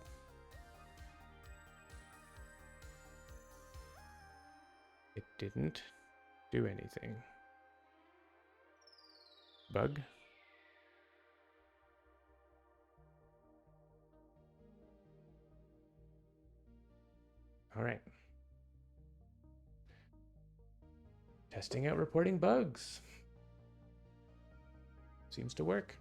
A: It didn't do anything. Bug. All right. Testing out reporting bugs. Seems to work.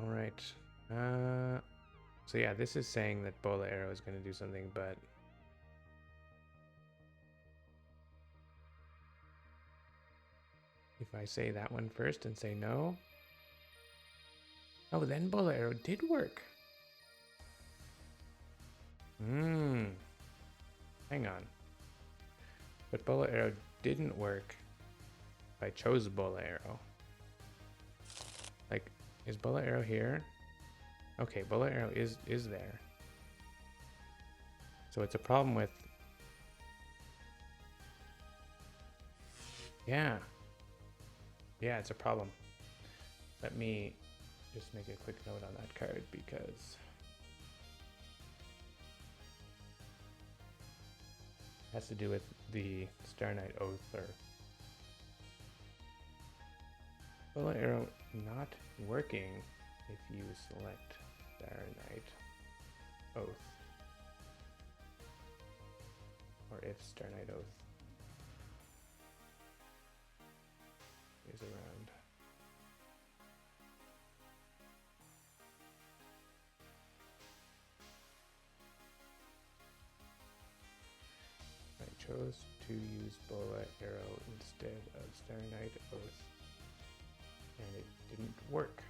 A: All right. So yeah, this is saying that Bola Arrow is going to do something, but if I say that one first and say no, oh, then Bola Arrow did work. Hang on. But Bola Arrow didn't work if I chose Bola Arrow. Like, is Bola Arrow here? Okay, Bola Arrow is there. So it's a problem with... Yeah. Yeah, it's a problem. Let me just make a quick note on that card because... it has to do with the Star Knight Oath or... Bola Arrow not working if you select Star Knight Oath. Or if Star Knight Oath is around. I chose to use Bola Arrow instead of Star Knight Oath, and it didn't work.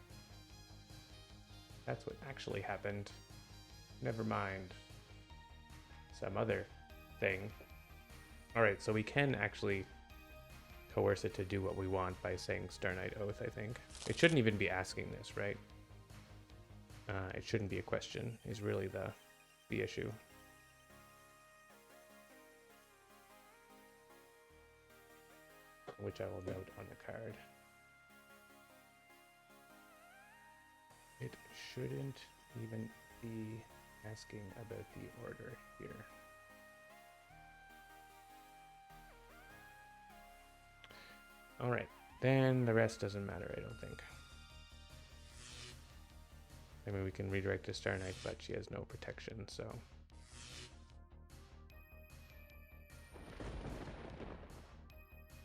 A: That's what actually happened. Never mind some other thing. All right, so we can actually coerce it to do what we want by saying Star Knight Oath, I think. It shouldn't even be asking this, right? It shouldn't be a question, is really the issue. Which I will note on the card. It shouldn't even be asking about the order here. All right, then the rest doesn't matter, I don't think. I mean, we can redirect to Star Knight, but she has no protection, so...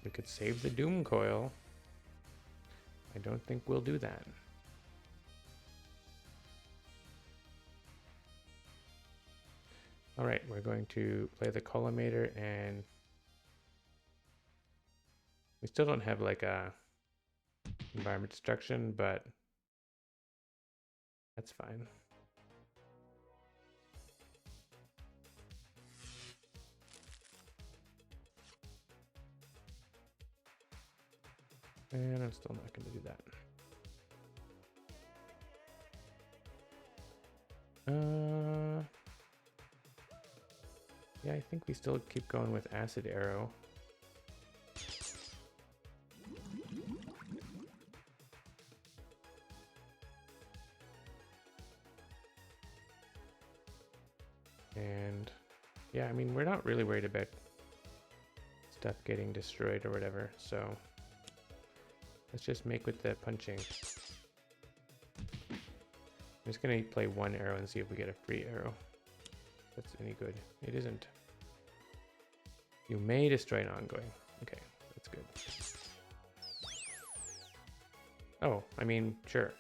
A: we could save the Doom Coil. I don't think we'll do that. All right, we're going to play the Collimator and We still don't have like a environment destruction, but that's fine. And I'm still not going to do that. Yeah, I think we still keep going with Acid Arrow. And yeah, I mean, we're not really worried about stuff getting destroyed or whatever, so let's just make with the punching. I'm just gonna play one arrow and see if we get a free arrow. If that's any good. It isn't. You may destroy an ongoing. Okay, that's good. Oh, I mean, sure.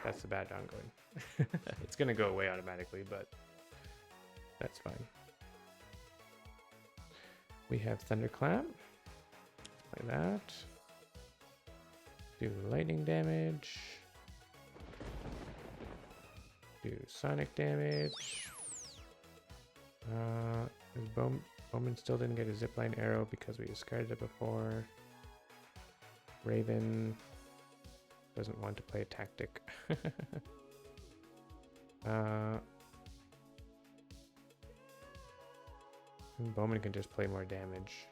A: That's a bad ongoing. It's gonna go away automatically, but that's fine. We have Thunderclap. Like that. Do lightning damage. Do sonic damage. Bowman still didn't get a zipline arrow because we discarded it before. Raven doesn't want to play a tactic. Bowman can just play more damage.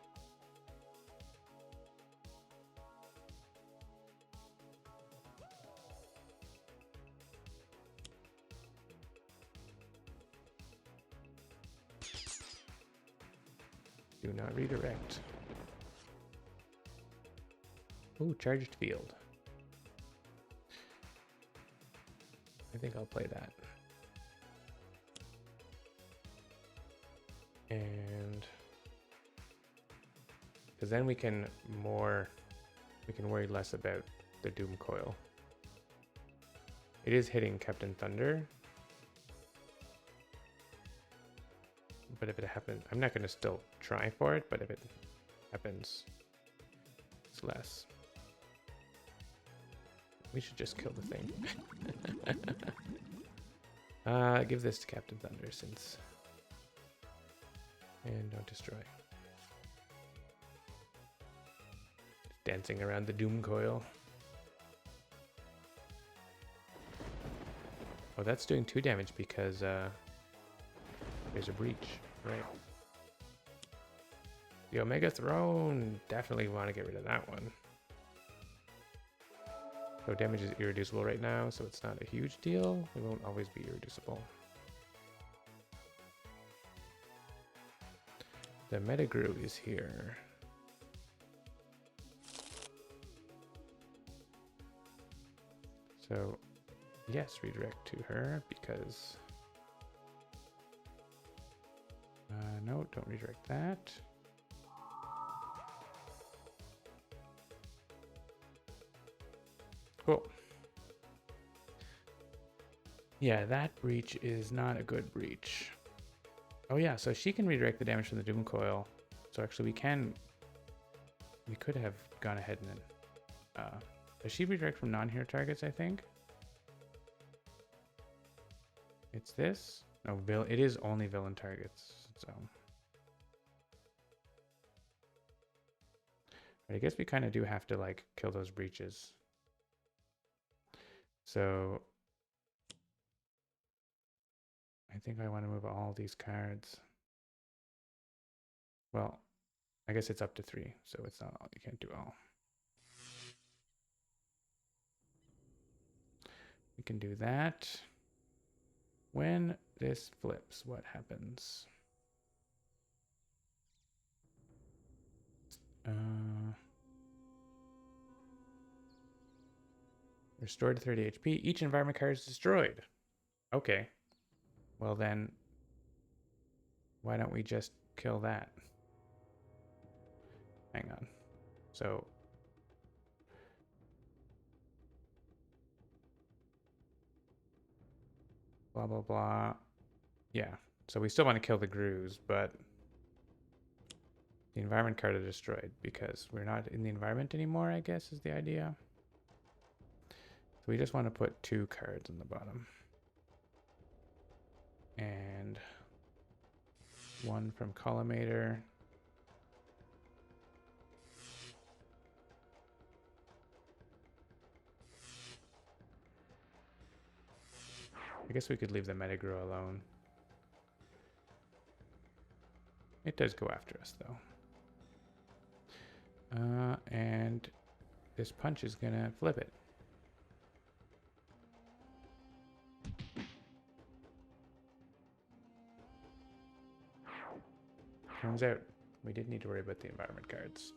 A: Do not redirect. Ooh, charged field. I think I'll play that. And because then we can worry less about the Doom Coil. It is hitting Captain Thunder. But if it happens, I'm not going to still try for it, but if it happens, it's less. We should just kill the thing. Give this to Captain Thunder since... And don't destroy. Just dancing around the Doom Coil. Oh, that's doing 2 damage because there's a breach. Right. The Omega Throne. Definitely want to get rid of that one. So damage is irreducible right now, so it's not a huge deal. It won't always be irreducible. The Metagrew is here. So, yes, redirect to her because... no, don't redirect that. Cool. Yeah, that breach is not a good breach. Oh yeah, so she can redirect the damage from the Doom Coil. So actually we could have gone ahead and then... does she redirect from non-hero targets, I think? It's this? No, it is only villain targets, so... I guess we kind of do have to, like, kill those breaches. So... I think I want to move all these cards. Well, I guess it's up to 3, so it's not all. You can't do all. We can do that. When this flips, what happens? Restored 30 HP. Each environment card is destroyed. Okay. Well then, why don't we just kill that? Hang on. So... blah, blah, blah. Yeah. So we still want to kill the Grews, but... The environment card are destroyed because we're not in the environment anymore, I guess is the idea. So we just want to put 2 cards on the bottom. And 1 from Collimator. I guess we could leave the Metagrow alone. It does go after us, though. And this punch is going to flip it. Turns out we didn't need to worry about the environment cards.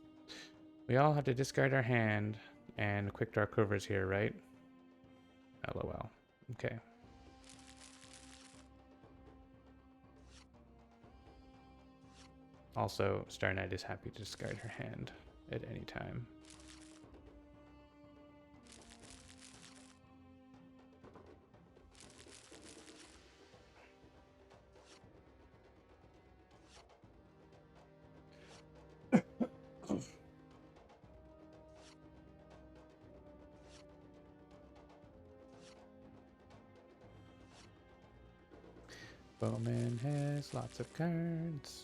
A: We all have to discard our hand, and Quick Draw Quiver's here, right? LOL. Okay. Also, Star Knight is happy to discard her hand at any time. Bowman has lots of cards.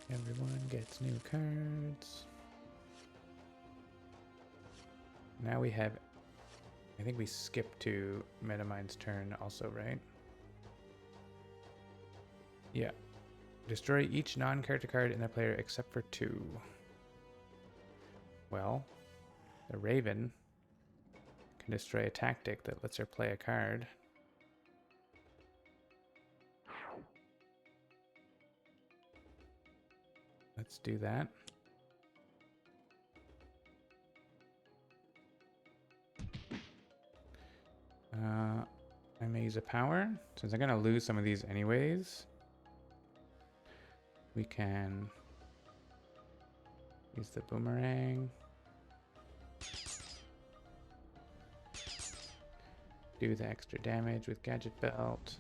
A: Everyone gets new cards. Now we have, I think we skipped to Metamind's turn also, right? Yeah. Destroy each non-character card in the player except for 2. Well, the Raven can destroy a tactic that lets her play a card. Let's do that. I may use a power. Since I'm going to lose some of these anyways, we can use the boomerang. Do the extra damage with Gadget Belt.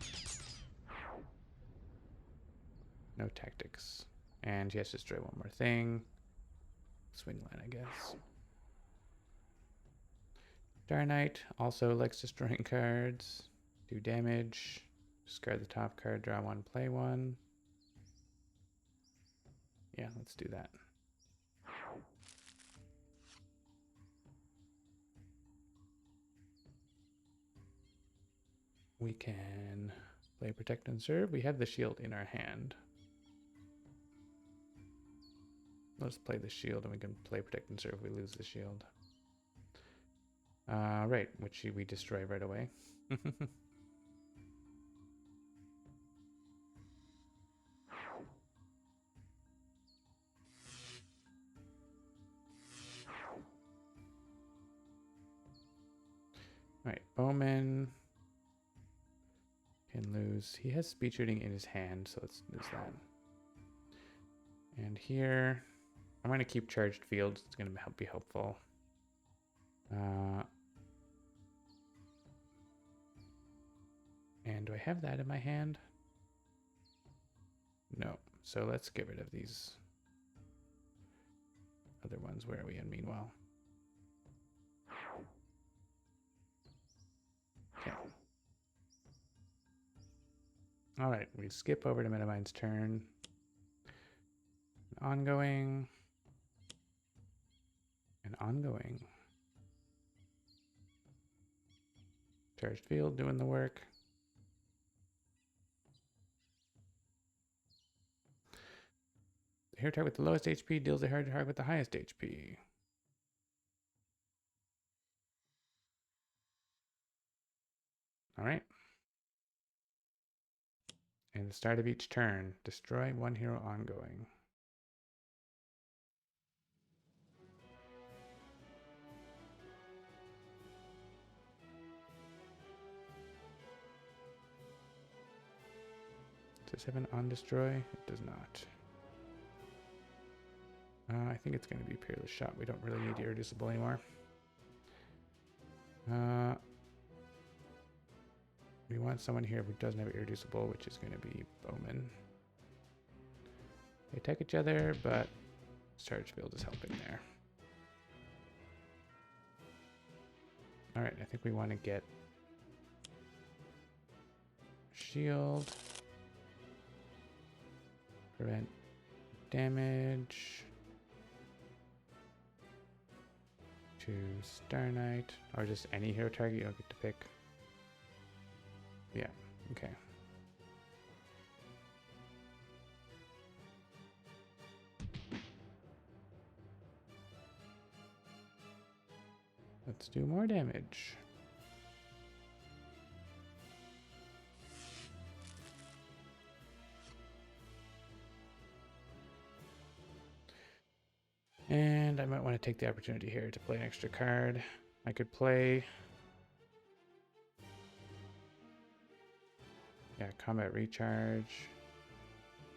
A: No tactics. And he has to destroy one more thing. Swing line, I guess. Star Knight also likes destroying cards. Do damage. Discard the top card, draw 1, play 1. Yeah, let's do that. We can play Protect and Serve. We have the shield in our hand. Let's play the shield and we can play Protect and Serve if we lose the shield. Right, which we destroy right away. Alright, Bowman can lose. He has speed shooting in his hand, so let's lose that. And here, I'm going to keep charged fields. It's going to be helpful. And do I have that in my hand? No. So let's get rid of these other ones. Where are we in meanwhile? Okay. All right, we skip over to Metamind's turn. Ongoing. And ongoing. Charged field doing the work. The hair target with the lowest HP deals the hair target with the highest HP. All right. And at the start of each turn, destroy 1 hero ongoing. Does this have an on destroy? It does not. I think it's going to be Peerless Shot. We don't really need Irreducible anymore. We want someone here who doesn't have irreducible, which is going to be Bowman. They attack each other, but Charge Field is helping there. Alright, I think we want to get shield. Prevent damage. To Star Knight. Or just any hero target you don't get to pick. Yeah, okay. Let's do more damage. And I might want to take the opportunity here to play an extra card. I could play... Yeah, combat recharge.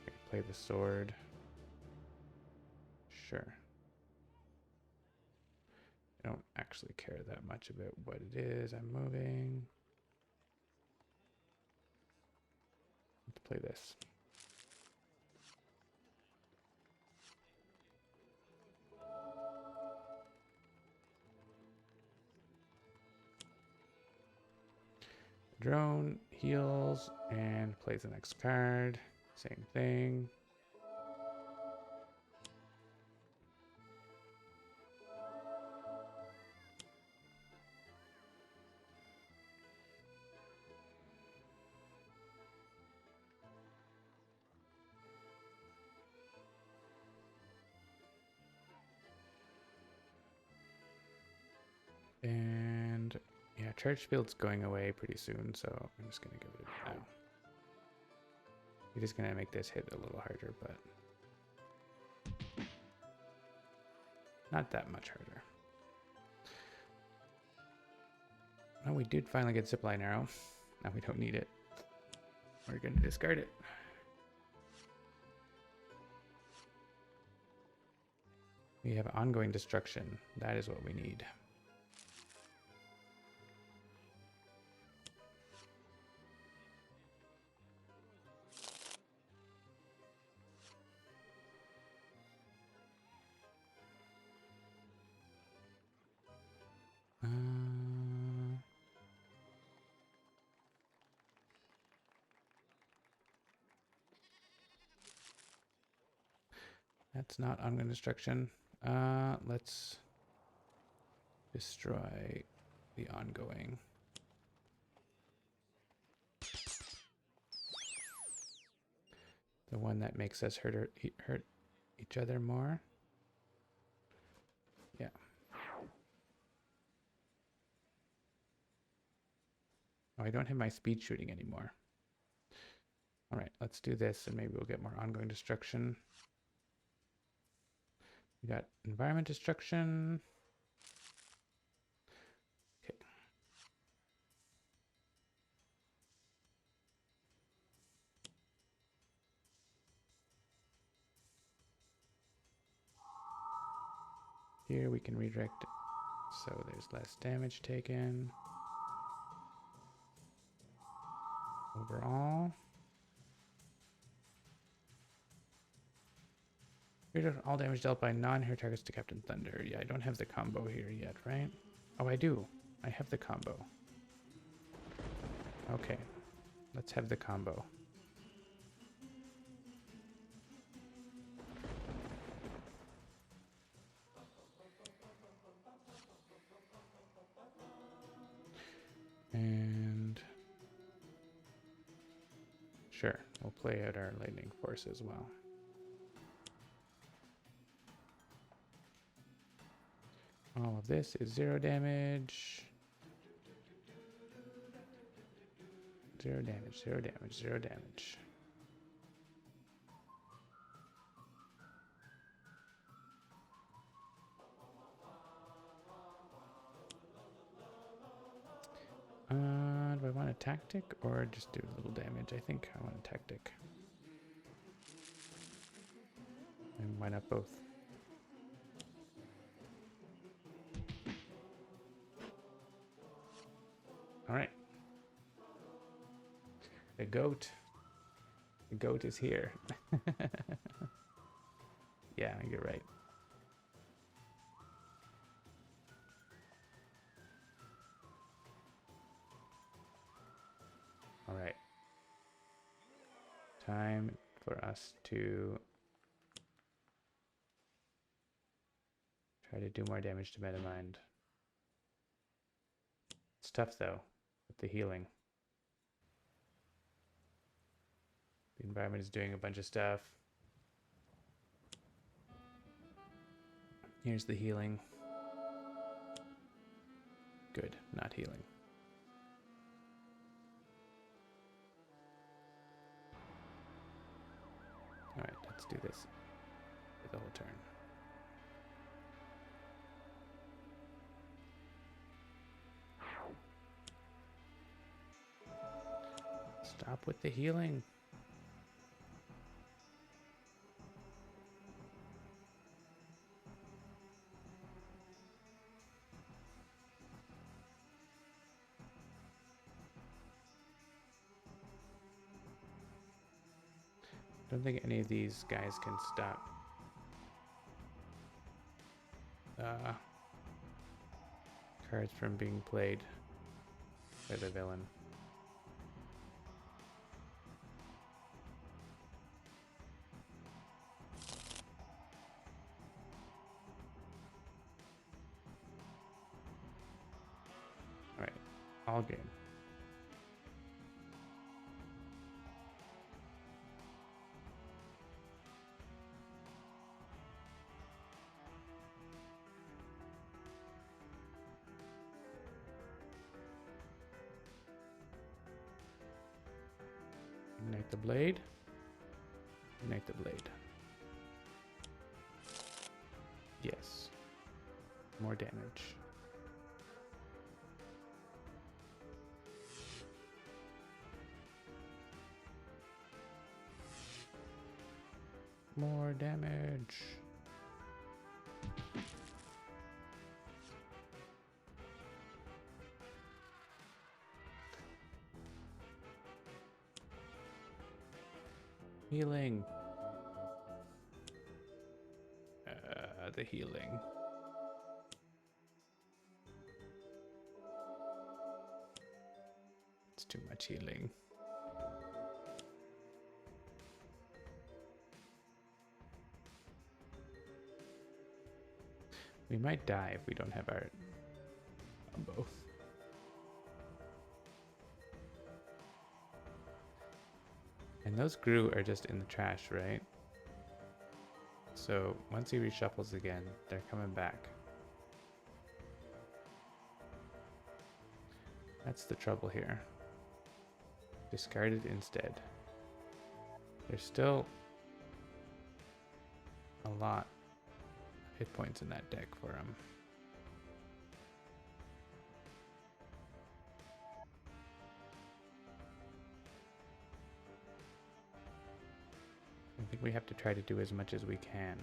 A: I could play the sword. Sure. I don't actually care that much about what it is I'm moving. Let's play this. Drone heals and plays the next card. Same thing. And yeah, Charge Field's going away pretty soon, so I'm just going to give it a bit now. We're just going to make this hit a little harder, but not that much harder. Oh, we did finally get Zipline Arrow. Now we don't need it. We're going to discard it. We have Ongoing Destruction. That is what we need. That's not ongoing destruction. Let's destroy the ongoing. The one that makes us hurt each other more. Yeah. Oh, I don't have my speed shooting anymore. All right, let's do this and maybe we'll get more ongoing destruction. We got environment destruction. Okay. Here we can redirect, so there's less damage taken. Overall. All damage dealt by non-hero targets to Captain Thunder. Yeah, I don't have the combo here yet, right? Oh, I do. I have the combo. Okay. Let's have the combo. And sure, we'll play out our lightning force as well. All of this is 0 damage. 0 damage, 0 damage, 0 damage. Do I want a tactic or just do a little damage? I think I want a tactic. And why not both? All right. goat. The goat is here. Yeah, you're right. All right. Time for us to try to do more damage to Metamind. It's tough though, with the healing. The environment is doing a bunch of stuff. Here's the healing. Good, not healing. All right, let's do this for the whole turn. Stop with the healing. I don't think any of these guys can stop cards from being played by the villain. All right, all game. Ignite the blade. Ignite the blade. Yes. More damage. More damage. Healing. The healing. It's too much healing. We might die if we don't have our combo. And those Gru are just in the trash, right? So once he reshuffles again, they're coming back. That's the trouble here. Discarded instead. There's still a lot of hit points in that deck for him. I think we have to try to do as much as we can.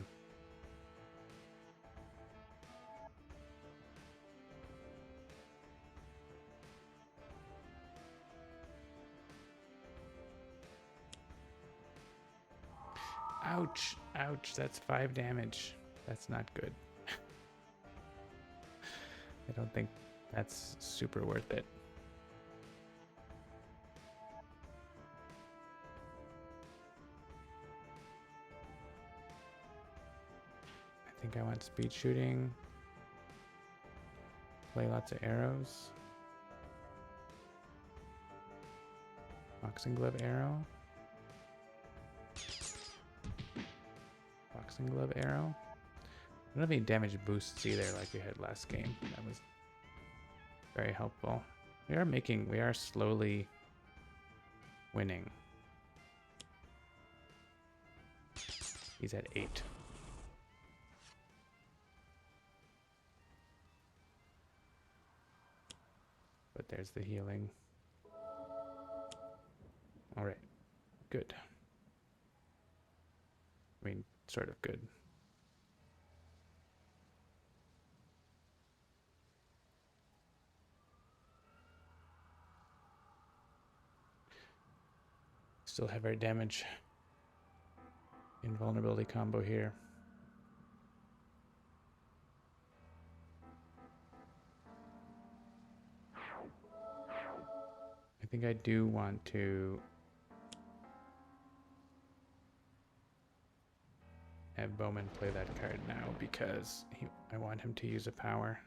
A: Ouch, ouch, that's 5 damage. That's not good. I don't think that's super worth it. I think I want speed shooting. Play lots of arrows. Boxing glove arrow. Boxing glove arrow. I don't have any damage boosts either like we had last game. That was very helpful. We are slowly winning. He's at 8. But there's the healing. All right, good. I mean, sort of good. still have our damage invulnerability combo here. I think I do want to have Bowman play that card now because I want him to use a power.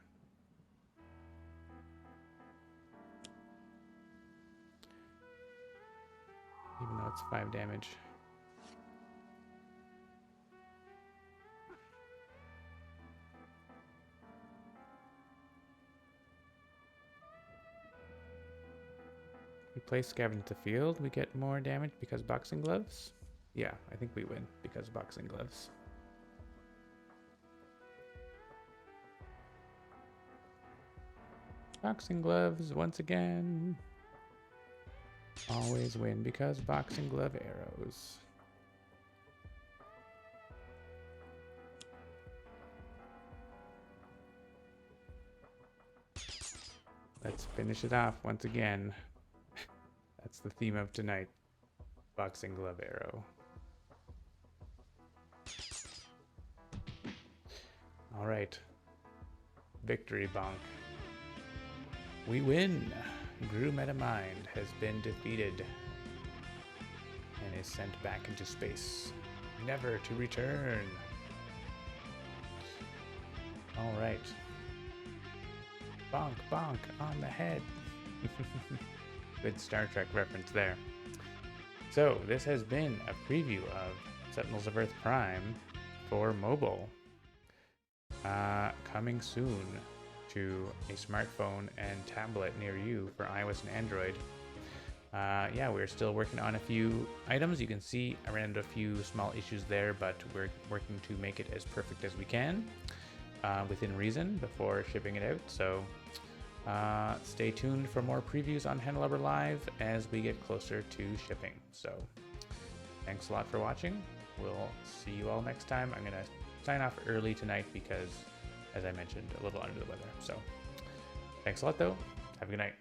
A: Even though it's 5 damage. We play Scavenge the Field, we get more damage because Boxing Gloves? Yeah, I think we win because Boxing Gloves. Boxing Gloves once again. Always win because Boxing Glove arrows. Let's finish it off once again. That's the theme of tonight. Boxing Glove arrow. All right. Victory bonk. We win. Gru Metamind has been defeated and is sent back into space, never to return. All right. Bonk, bonk on the head. Good Star Trek reference there. So this has been a preview of Sentinels of Earth Prime for mobile. Coming soon to a smartphone and tablet near you for iOS and Android. Yeah, we're still working on a few items. You can see I ran into a few small issues there, but we're working to make it as perfect as we can within reason before shipping it out. So stay tuned for more previews on Handelabra Live as we get closer to shipping. So thanks a lot for watching. We'll see you all next time. I'm going to sign off early tonight because, as I mentioned, a little under the weather. So thanks a lot, though. Have a good night.